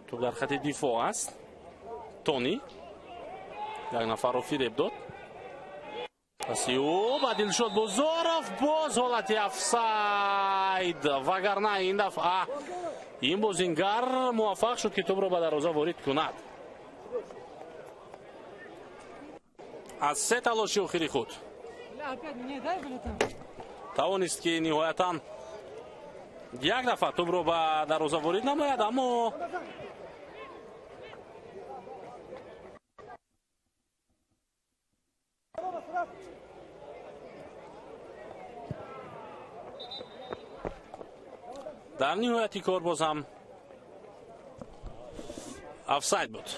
топ дар хати дифоъ аст. Тони як нафарро фиреб дод. паси ӯ ба Дилшод Бозоров боз ҳолати офсайд. вагарна ин дафъа ин бозингар муваффақ шуд ки тӯбро ба дарвоза ворид кунад. аз се талоши охири худ тавонист ки ниҳоятан як дафъа тӯбро ба дарвоза ворид намояд, аммо дар ниҳояти кор боз ҳам офсайд буд.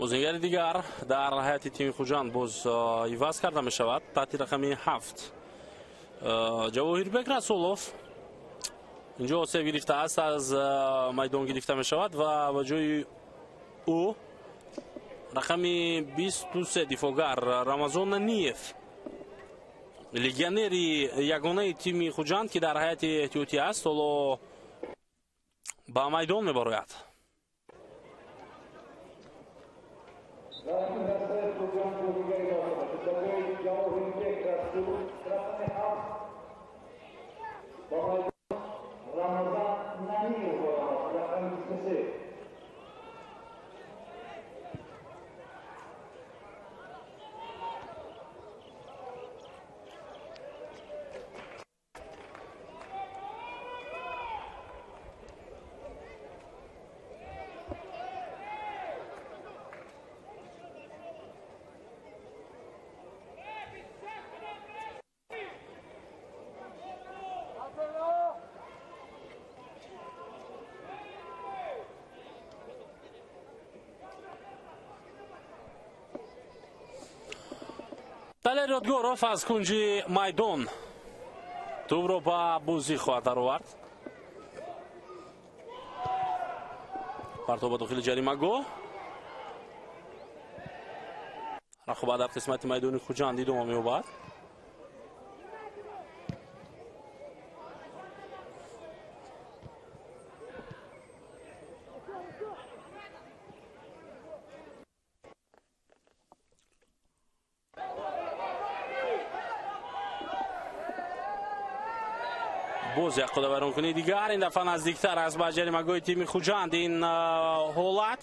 бозингари дигар дар ҳайати тими Хуҷанд боз иваз карда мешавад. таҳти рақами 7 Ҷавоҳирбек Расулов инҷо осеб гирифтааст, аз майдон гирифта мешавад ва ба ҷои ӯ рақами 23 дифоъгар Рамазон Наниев, легионери ягонаи тими Хуҷанд ки дар ҳайати эҳтиётӣ аст, ҳоло ба майдон мебарояд. Талер Ёдгоров аз кунҷи майдон тӯбро ба бозӣ хоҳад даровард. партов ба дохили ҷаримагоҳ. рақобат дар қисмати майдони Хуҷанд идома меёбад. боз як қуда вайронкунии дигар, ин дафъа наздиктар аст ба ҷаримагоҳи тими Хуҷанд ин ҳолат.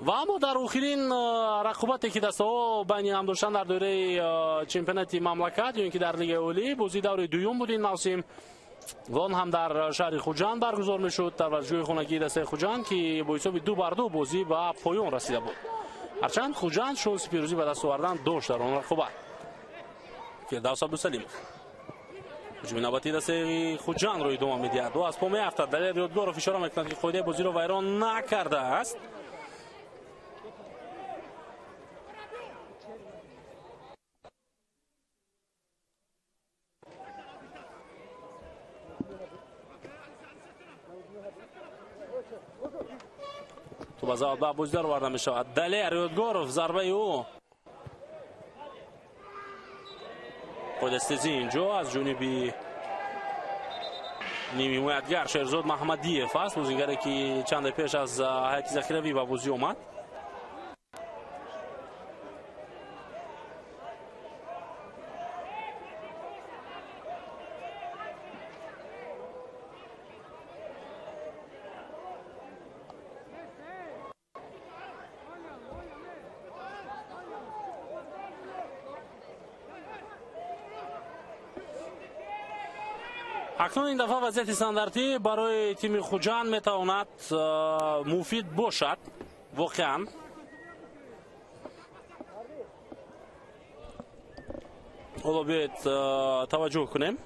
و اما در آخرین رقابتی که دست‌ها بین هم داشتن در دوره چمپیونات مملکت یا اینکه در لیگ اولی، بازی دور دوم بود این موسم و آن هم در شهر خوجند برگزار میشد در ورزشگاه خانگی دسته خوجند که با حساب 2-2 بازی به پایان رسیده بود. هرچند خوجند شانس پیروزی به دست آوردن داشت در آن رقابت. فردوس عبدالسلیم هجوم نوبتی دسته خوجند رو ادامه می‌دهد و از پا می‌افتد. در یادگار فشار می‌کند که خودی بازی رو ویران نکرده است. تو بازار با بازدار وارد می‌شود. دلیر یادگارف ضربه او خودستزی اینجا از جانبی نیمی حمایتگر شهرزاد محمدیف است، بازیگری که چند پیش از هیئت ذخیروی به بازی آمد. اکنون این دفعه وضعیت استانداردی برای تیم خوجند میتواند مفید باشد واقعا. حالا باید توجه کنیم.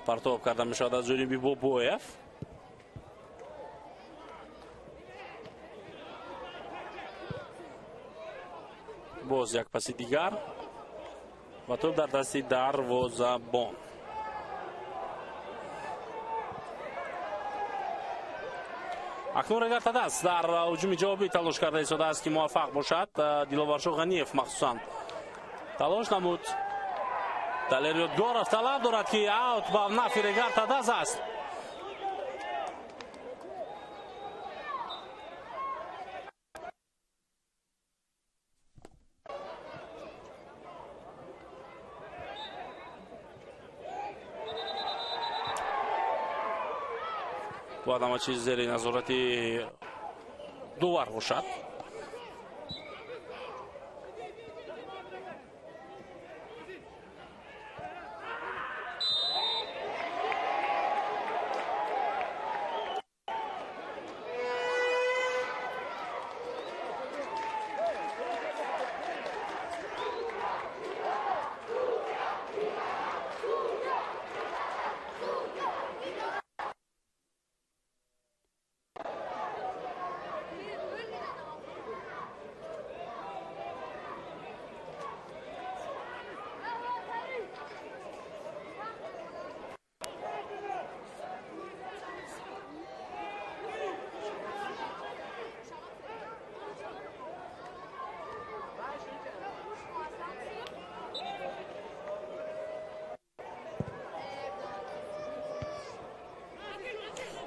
پرتاب کرده میشود از جانب بوبویف. باز یک پس دیگر و توپ در دست دروازه‌بان. اکنون رگرت دست در هجوم جوابی تلاش کرده ایستاده است که موفق باشد. دیلوارشو غنیف مخصوصا تلاش نمود. دلیر یادگارف طلب دارد که اوت به نفع رگرت دست است. باید همه چیز زیر نظارت دوور باشد.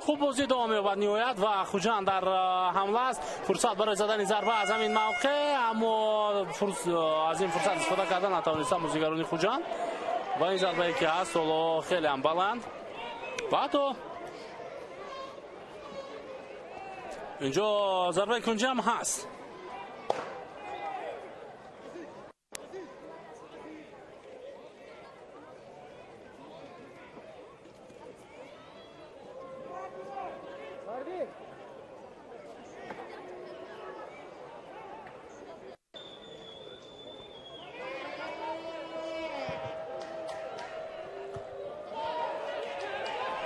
خوب بازی ادامه می‌یابد نهایت و خوجند در حمله است. فرصت برای زدن ضربه از همین موقع، اما از این فرصت استفاده کردن نتوانستن بازیگران خوجند و این ضربه که هست حالا خیلی هم بلند و حتی اینجا ضربه کنجی هم هست.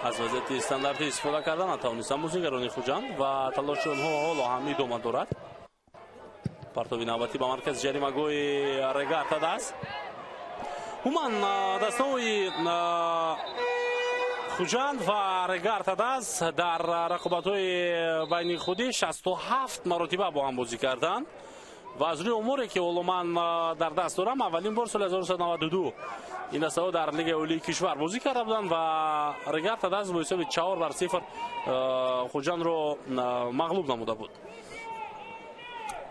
از وضعیت استانداردی استفاده کردن نتوانستن بازیگران خوجند و تلاش آنها حالا هم ادامه دارد. پرتاب نوبتی به مرکز جریمه‌گوی رگارت دست. عموما دسته‌های خوجند و رگارت دست در رقابت‌های بین خودی 67 مرتبه با هم بازی کردند و از روی اموری که من در دست دارم اولین بار سال 1992 این دسته‌ها در لیگ اولی کشور بازی کرده بودند و رگارت دست با حساب 4-0 خوجند رو مغلوب نموده بود.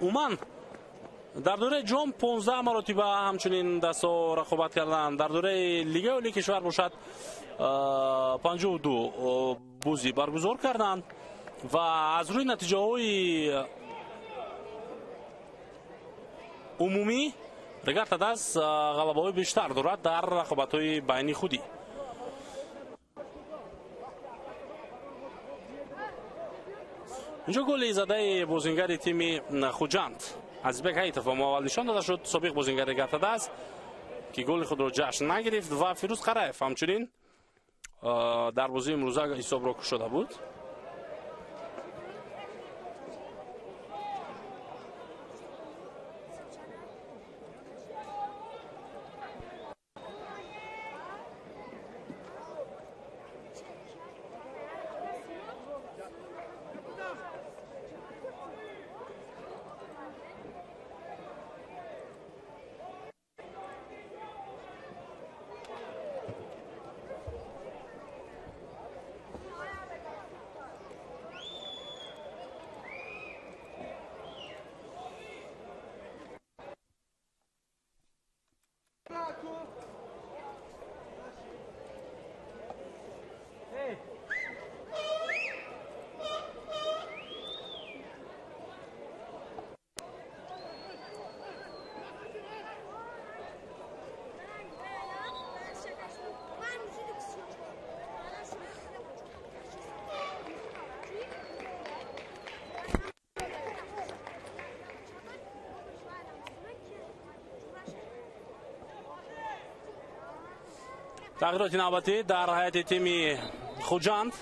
عموما در دوره جام 15 مرتبه همچنین دستا رقابت کردند. در دوره لیگ اولی کشور باشد 52 بازی برگزار کردند و از روی نتیجه های عمومی رگرت دست غلبه های بیشتر دارد در رقابت های بینی خودی. اینجا گل زده بازیگر تیم خوجند ازبک حیطف اول نشان داده شد. سابق بازیگر رگرت دست که گل خود را جشن نگرفت و فیروز قرایف همچنین در بازی امروزه حساب را کشیده بود. تغییرات نوبتی در هیئت تیم خوجند.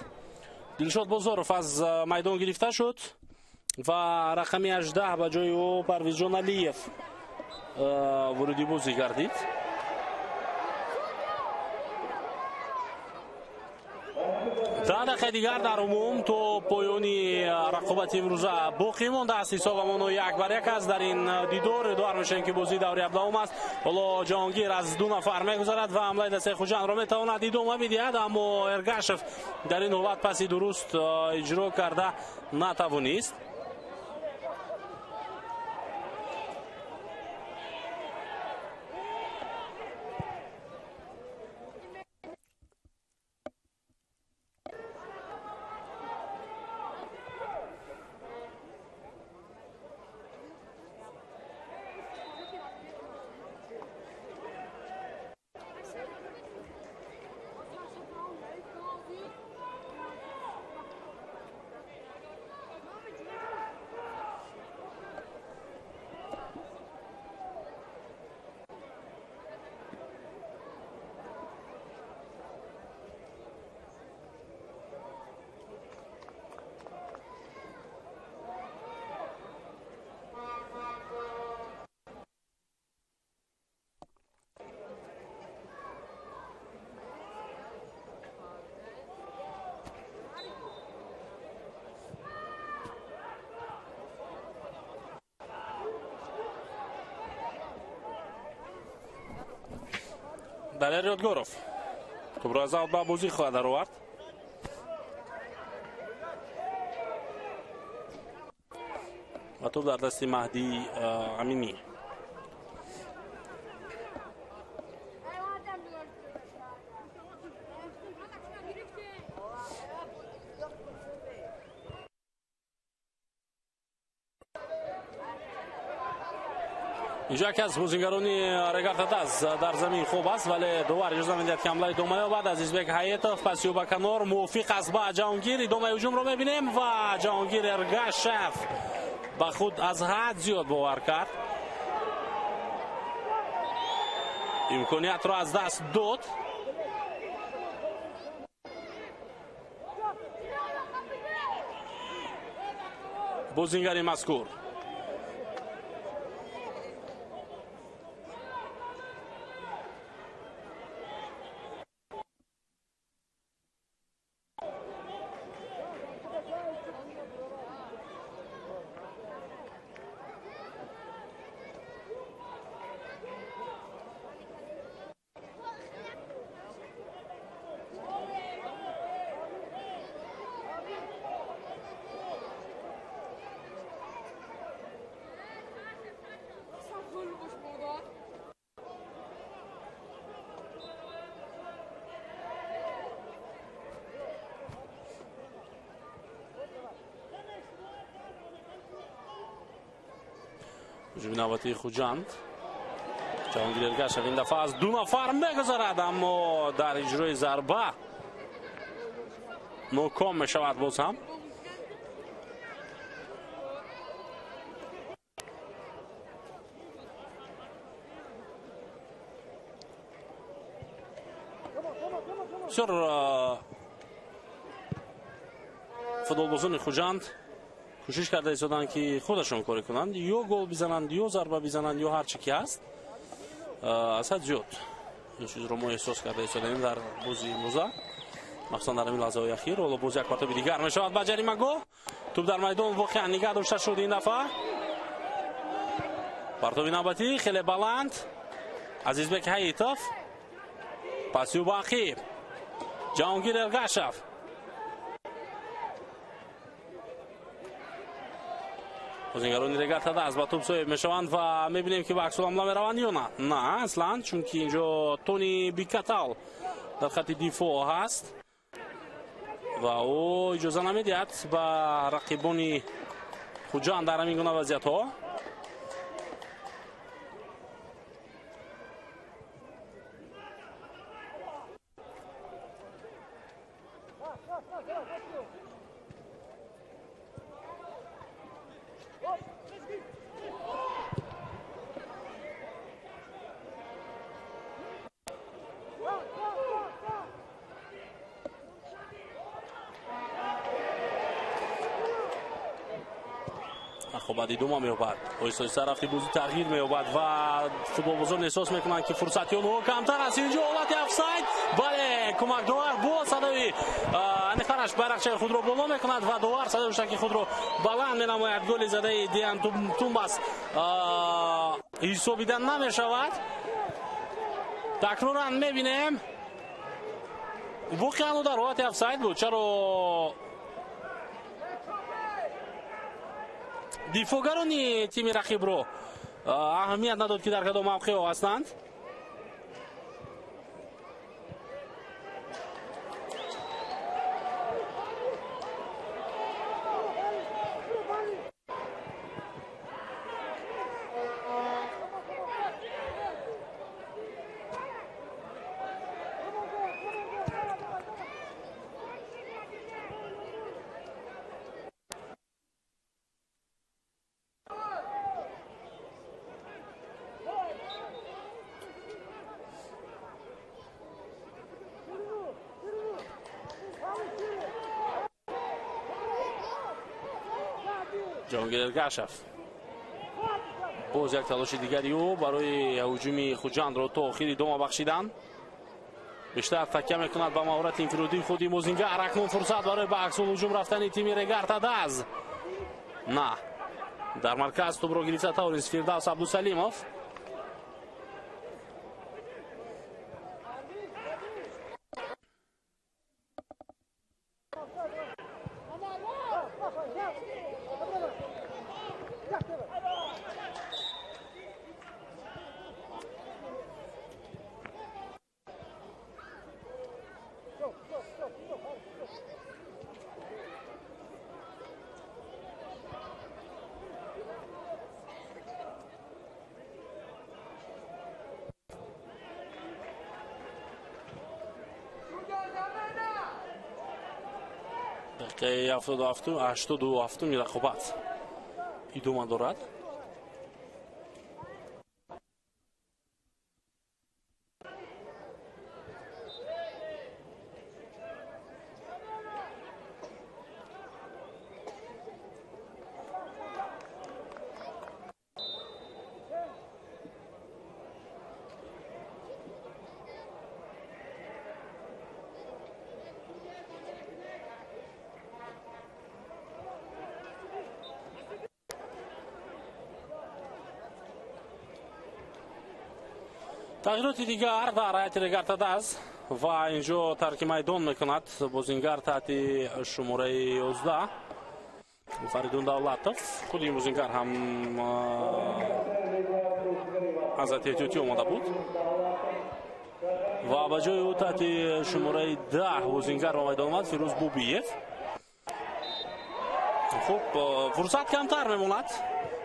دلشاد بازارف از میدان گرفته شد و رقمی 18 به جای او پرویز جان علیف ورودی بازی گردید. در دقیقه دیگر در عموم تو پایانی رقابت امروزه باقی مانده است. حسابمان 1-1 است. در این دیدار ادوار میشن که بازی دوری هفدهم است. حالا جهانگیر از دو نفر میگذرد و حمله دسته خوجند را میتواند ادامه بدهد، اما ارگاشف در این نوبت پسی درست اجرا کرده نتوانست. دلیر یادگاروف کبرازاوت با بازی خواهد آورد. و توپ در دست مهدی امینی. اینجا که از بازیگران رگرت دست در زمین خوب است، ولی دوباره اجازه میدهد که حمله ادامه بعد از ازبک حیطف پس به کنار موافق است با جهانگیر. ادامه هجوم رو میبینیم و جهانگیر ارگاشف با خود از حد زیاد باور کرد، امکانیت را از دست داد. بازیگر مذکور جویناوتی خوجاند جهانگیر ارگاشف این دفعه از 2 نفر میگذرد، اما در اجرای ضربه ناکام میشود. باز هم بسیار فوتبالبازان خوجاند کوشش کرده ایستادن که خودشون کار کنند، یا گل بزنند یا ضربه بزنند یا هر چی که هست. از حد زیاد این چیز رو ما احساس کرده ایستادیم در بازی موزه، مخصوصا در این لحظه اخیر. حالا باز یک مرتبه دیگر میشود به جریمه گاه. توپ در میدان واقعا نگه داشته شد این دفعه. پرتاب نوبتی خیلی بلند عزیزبک حیطов، پاسی باقی جهانگیر ارگاشف. بازیگران رگارتا از با توپ صاحب میشوند و میبینیم که به عکس العمل میروند یا نه اصلا، چون که اینجا تونی بیکاتال در خط دفاع هست و او اجازه نمیدهد به رقیبان خوجاند در همین گونه وضعیت ها. خب بعدی دوم میوبد آیستا رفتی بازی تغییر میوبد و فوتبالبازان احساس میکنن که فرصتی اونها کمتر است. اینجا حالت افساید، بله کمک داور با صدای انخرش برقچه خود رو بالا میکند و داور صدای که خود رو بلند مینماید. گل زده دیان تومباس حسابیدن نمیشود. تکرارا میبینیم واقعا در حالت افساید بود. چرا دیفوگرانی تیم رقیب رو اهمیت نداد که در کدام موقع هستند. جهانگیر ارگاشف باز یک تلاش دیگری او برای هجوم خوجاند رو تا آخری دوم بخشیدن. بیشتر تکیه میکند به مهارت انفرادی خودی موزینگر. اکنون فرصت برای به عکس الهجوم رفتن تیم رگارتا داز. نه در مرکز توپ رو گرفته تورنس فردوس عبدالسلیمov. دقیقه 87 رقابت ادامه دارد. تغییرات دیگر در هیئت رگارتا داز و اینجا ترک میدان میکند بازیگر تحت شماره 11 فریدون دولتوف. خود این بازیگر هم از احتیاطی آمده بود و به جای او تحت شماره 10 بازیگر به میدان آمد فیروز بوبیف. خب فرصت کمتر میموند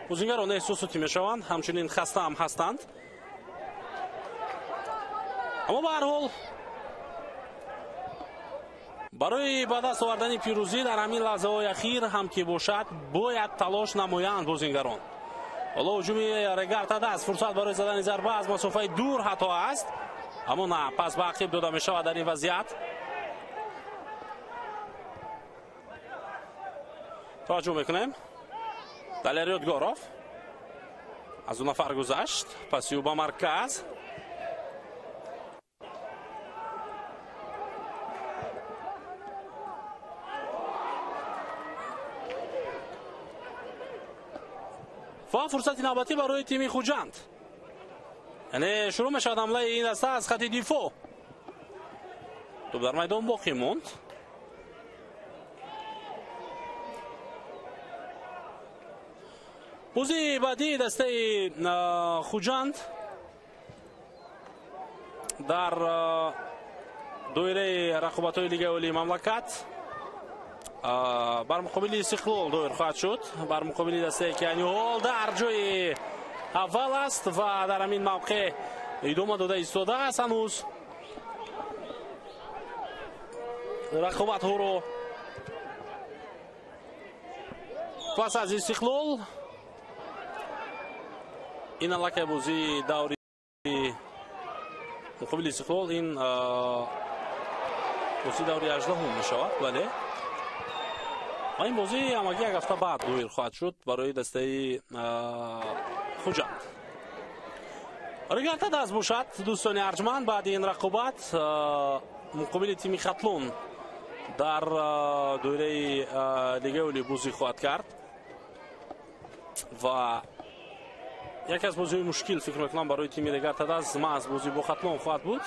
бозингарон эҳсосотӣ мешаванд, ҳамчунин хаста ҳам ҳастанд. аммо ба ҳар ҳол барои ба даст овардани пирӯзӣ дар ҳамин лаҳзаҳои ахир ҳам ки бошад бояд талош намоянд бозингарон. ҳоло ҳуҷуми Регарта даст фурсат барои задани зарба аз масофаи дур ҳатто аст, аммо на, пас ба ақиб дода мешавад дар ин вазъият. таваҷҷӯҳ мекунем. Далер Ёдгоров аз ду нафар гузашт, паси ӯ ба марказ. ва фурсати навбатӣ барои тими Хуҷанд. яъне шурӯъ мешавад ҳамлаи ин даста аз хати дифоъ. топ дар майдон боқӣ монд. бозии баъдии дастаи Хуҷанд дар доираи рақобатҳои Лигаи Олии мамлакат бар муқобили Истиқлол доир хоҳад шуд. Бар муқобили дастае ки айниҳол дар ҷои аввал аст ва дар ҳамин мавқеъ идома дода истодааст. ҳанӯз рақобатҳоро пас аз Истиқлол ин аллакай бозии даври муқобили Истиқлол ин бозии даври 18 мешавад. бале ва ин бозӣ ҳамагӣ як ҳафта баъд доир хоҳад шуд барои дастаи Хуҷанд. Регарта даст бошад дӯстони арҷманд баъди ин рақобат муқобили тими Хатлон дар доираи Лигаи Олӣ бозӣ хоҳад кард ва яке аз бозиҳои мушкил фикр мекунам барои тими Регарта даст маҳз бозӣ бо Хатлон хоҳад буд.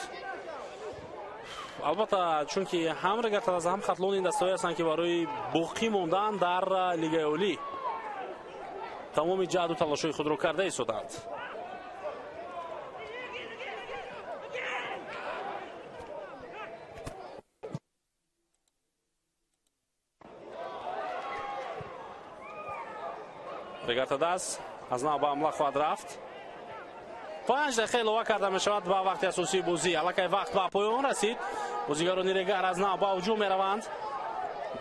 албатта чунки ҳам Регарта даст ҳам Хатлон ин дастаҳое ҳастанд ки барои боқӣ мондан дар Лигаи Олӣ тамоми ҷаҳду талошҳои худро карда истоданд. Регарта даст аз нав ба ҳамла хоҳад рафт. 5 дақиқа илова карда мешавад ба вақти асосии бозӣ. аллакай вақт ба поён расид. бозигарони Регар аз нав ба ҳуҷум мераванд.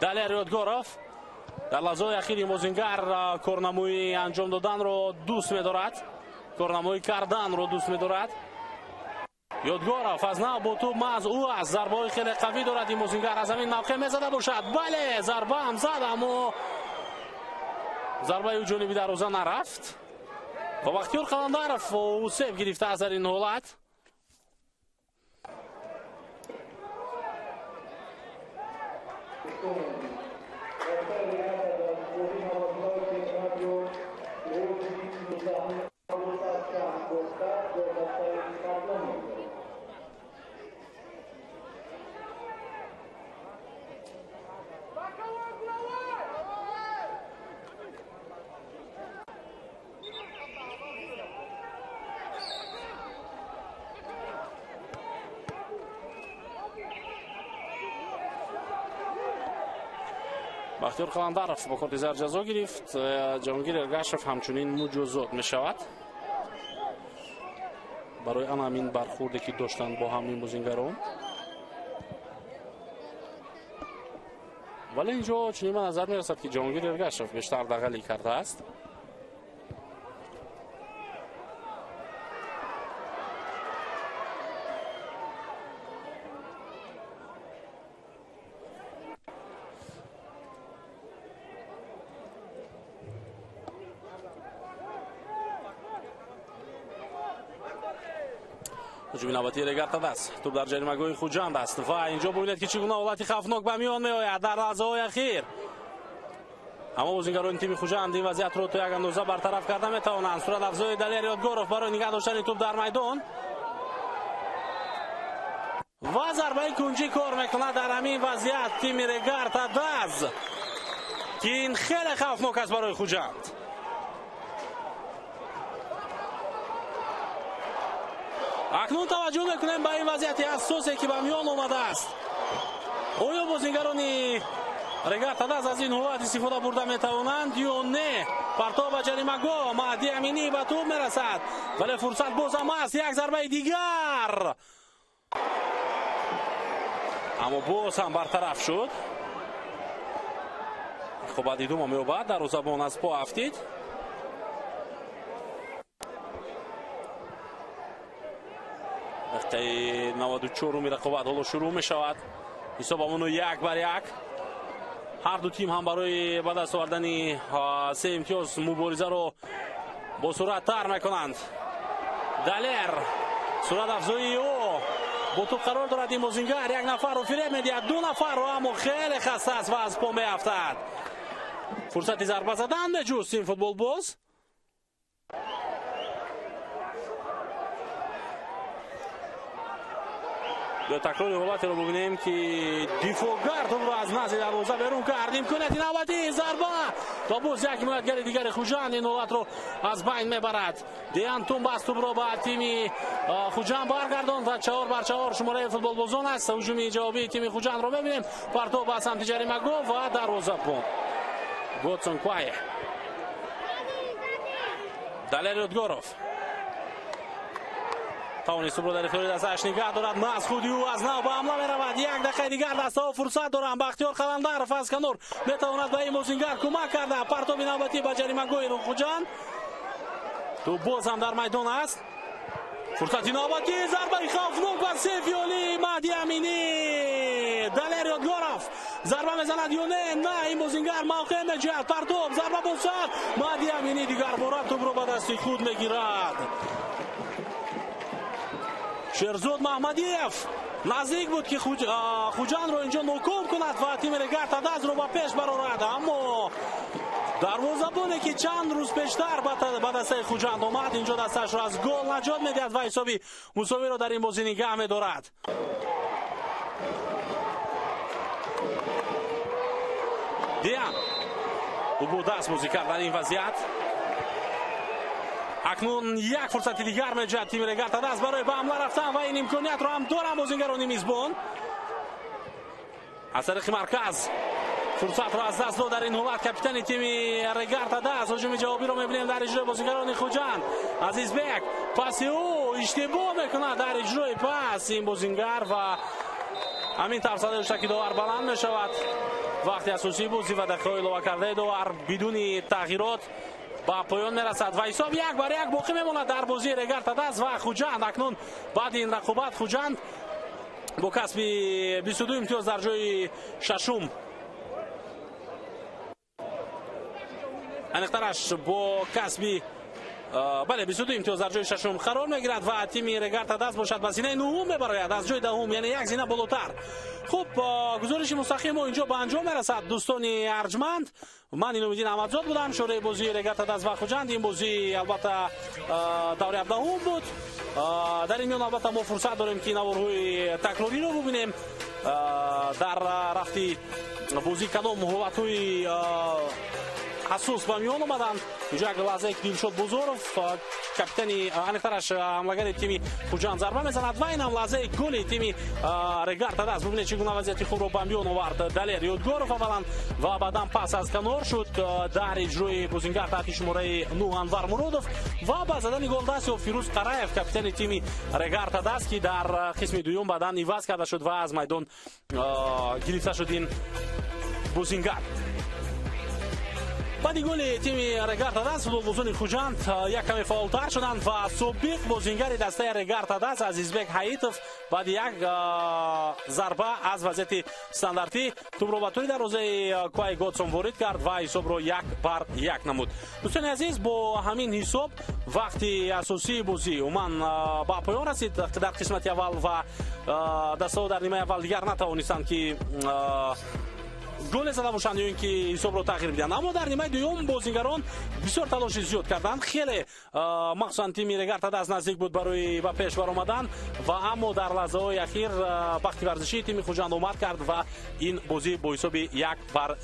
Далер Ёдгоров дар лаҳзаҳои ахир ин бозингар корнамоӣ анҷом доданро дӯст медорад, корнамоӣ карданро дӯст медорад. Ёдгоров аз нав бо тӯб маҳз ӯ аст. зарбаҳои хеле қавӣ дорад ин бозингар. аз ҳамин мавқеъ мезада бошад. бале зарба ҳам зад, аммо зарбаи ӯ ҷониби дарвоза нарафт. ва Бахтиёр Қаландаров ӯ себ гирифтааст дар ин ҳолат. Бахтиёр Қаландаров ба корти зар ҷазо гирифт. Ҷаҳонгир Эргашев ҳамчунин муҷозот мешавад барои ҳамин бархурде ки доштанд бо ҳамин бозингарон. вале инҷо чунин ба назар мерасад ки Ҷаҳонгир Эргашев бештар дағалӣ кардааст. ҳуҷуми навбатии Регарта даст. тӯб дар ҷаримагоҳи Хуҷанд аст ва инҷо бубинед ки чӣ гуна ҳолати хавфнок ба миён меояд дар лаҳзаҳои ахир. аммо бозингарони тими Хуҷанд ин вазъиятро то як андоза бартараф карда метавонанд. суратафзои Далер Ёдгоров барои нигаҳ доштани тӯб дар майдон ва зарбаи кунҷӣ кор мекунад дар ҳамин вазъият тими Регарта даст ки ин хеле хавфнок аст барои Хуҷанд. акнун таваҷҷӯҳ мекунем ба ин вазъияти ҳассосе ки ба миён омадааст. оё бозингарони Регарта даст аз ин ҳолат истифода бурда метавонанд ё не? партов ба ҷаримагоҳ. Маҳдӣ Аминӣ ба тӯб мерасад, вале фурсат бозам аст. Як зарбаи дигар, аммо боз ҳам бартараф шуд. хуб идома меёбад дарвозабон аз по афтид. дақиқаи 94 рақобат ҳоло шурӯъ мешавад. ҳисоб ҳамоно 1-1. ҳар ду тим ҳам барои ба даст овардани 3 имтиёз муборизаро бо суръат тар мекунанд. Далер суръатафзоии ӯ бо тӯб қарор дорад. ин бозингар як нафарро фиреб медиҳад, ду нафарро, аммо хеле хаста аст ва аз по меафтад. фурсати зарба задан меҷуст ин футболбоз. такрори ҳолатеро бубинем ки дифоъгар тӯбро аз назди дарвоза берун кард. имконияти навбатии зарба то боз як ҳимоятгари дигари Хуҷанд ин ҳолатро аз байн мебарад. Деян Тумбас тӯбро ба тими Хуҷанд баргардонд ва 4-4 шумораи футболбозон аст. ҳуҷуми ҷавобии тими Хуҷандро мебинем. партов ба самти ҷаримагоҳ ва дарвозабон Готсон Квае. Далер Ёдгоров тавонист тӯбро дар ихтиёри дасташ нигоҳ дорад. Масъуди ӯ аз нав ба ҳамла меравад. Як дақиқаи дигар даставо фурсат доранд. Бахтиёр Қаландаров аз канор метавонад ба ин бозингар кӯмак карда. партоби навбатӣ ба ҷаримагоҳи Хуҷанд. тӯб боз ҳам дар майдон аст. фурсати навбатӣ, зарбаи хавфнок ба сефи олӣ Маҳдӣ Аминӣ. Далер Ёдгоров зарба мезанад ё не? На, ин бозингар мавқеъ меҷӯяд. партов зарба бо сар. Маҳдӣ Аминӣ дигар бора тӯбро ба дасти худ мегирад. Шерзод Маҳмадиев наздик буд ки Хуҷандро инҷо ноком кунад ва тими Регарта Дазро ба пеш барорад, аммо дарвозабоне ки чанд рӯз пештар ба дастаи Хуҷанд омад инҷо дасташро аз гол наҷот медиҳад ва ҳисоби мусовиро дар ин бозӣ нигаҳ медорад. Диан ӯ бо даст бозӣ кард дар ин вазъият. акнун як фурсати дигар меҷӯяд тими Регарта Даст барои ба ҳамла рафтан ва ин имкониятро ҳам доранд бозингарони мизбон. аз тариқи марказ фурсатро аз даст дод дар ин ҳолат капитани тими Регарта Даст. ҳуҷуми ҷавобиро мебинем дар иҷрои бозингарони Хуҷанд. Азизбек паси ӯ иштибоҳ мекунад дар иҷрои пас ин бозингар ва ҳамин тавр садои шаки довар баланд мешавад. вақти асосии бозӣ ва дақиқаҳои иловакардаи довар бидуни тағйирот ба поён мерасад ва ҳисоб 1-1 боқӣ мемонад дар бозии Регарта Даст ва Хуҷанд. акнун баъди ин рақобат Хуҷанд бо касби 22 имтиёз дар ҷои шашум, аниқтараш бо касби 22 имтиёз дар ҷои шашум қарор мегирад ва тими Регарта Даст бошад ба зинаи нуҳум мебарояд аз ҷои даҳум, яъне як зина болотар. хуб, гузориши мустақим мо инҷо ба анҷом мерасад. дӯстони арҷманд, ман Иномиддин Аҳмадзод будам. шӯраи бозии Регарта Даст ва Хуҷанд. ин бозӣ албатта даври 17 буд. дар ин миён албатта мо фурсат дорем ки наворҳои такрориро бубинем. дар рафти бозӣ кадом ҳолатҳои ҳассос ба миён омаданд. инҷо як лаҳзае ки Дилшод Бозоров капитани аниқтараш ҳамлагари тими Хуҷанд зарба мезанад ва ин ҳам лаҳзаи голи тими Регарта Даст. бубинед чӣ гуна вазъияти хубро ба миён овард Далер Ёдгоров аввалан ва баъдан пас аз канор шуд дар иҷрои бозингар таҳти шумораи 9 Анвар Муродов ва ба задани гол дасти Фирӯз Қараев капитани тими Регарта Даст ки дар қисми дуюм баъдан иваз карда шуд ва аз майдон гирифта шуд ин бозингар. баъди голи тими Регарта Даст футболбозони Хуҷанд як каме фаъолтар шуданд ва собиқ бозингари дастаи Регарта Даст Азизбек Ҳаитов баъди як зарба аз вазъияти стандартӣ тӯбро ба тӯи дарвозаи Квай Готсон ворид кард ва ҳисобро 1-1 намуд. дӯстони азиз, бо ҳамин ҳисоб вақти асосии бозӣ умуман ба поён расид. дар қисмати аввал ва дастаҳо дар нимаи аввал дигар натавонистанд ки гол зада бошанд ё ин ки ҳисобро тағйир бидиҳанд, аммо дар нимаи дуюм бозингарон бисёр талоши зиёд карданд. хеле махсусан тими Регарта Даст наздик буд барои ба пеш баромадан ва аммо дар лаҳзаҳои ахир бахти варзишии тими Хуҷанд омад кард ва ин бозӣ бо ҳисоби 1-1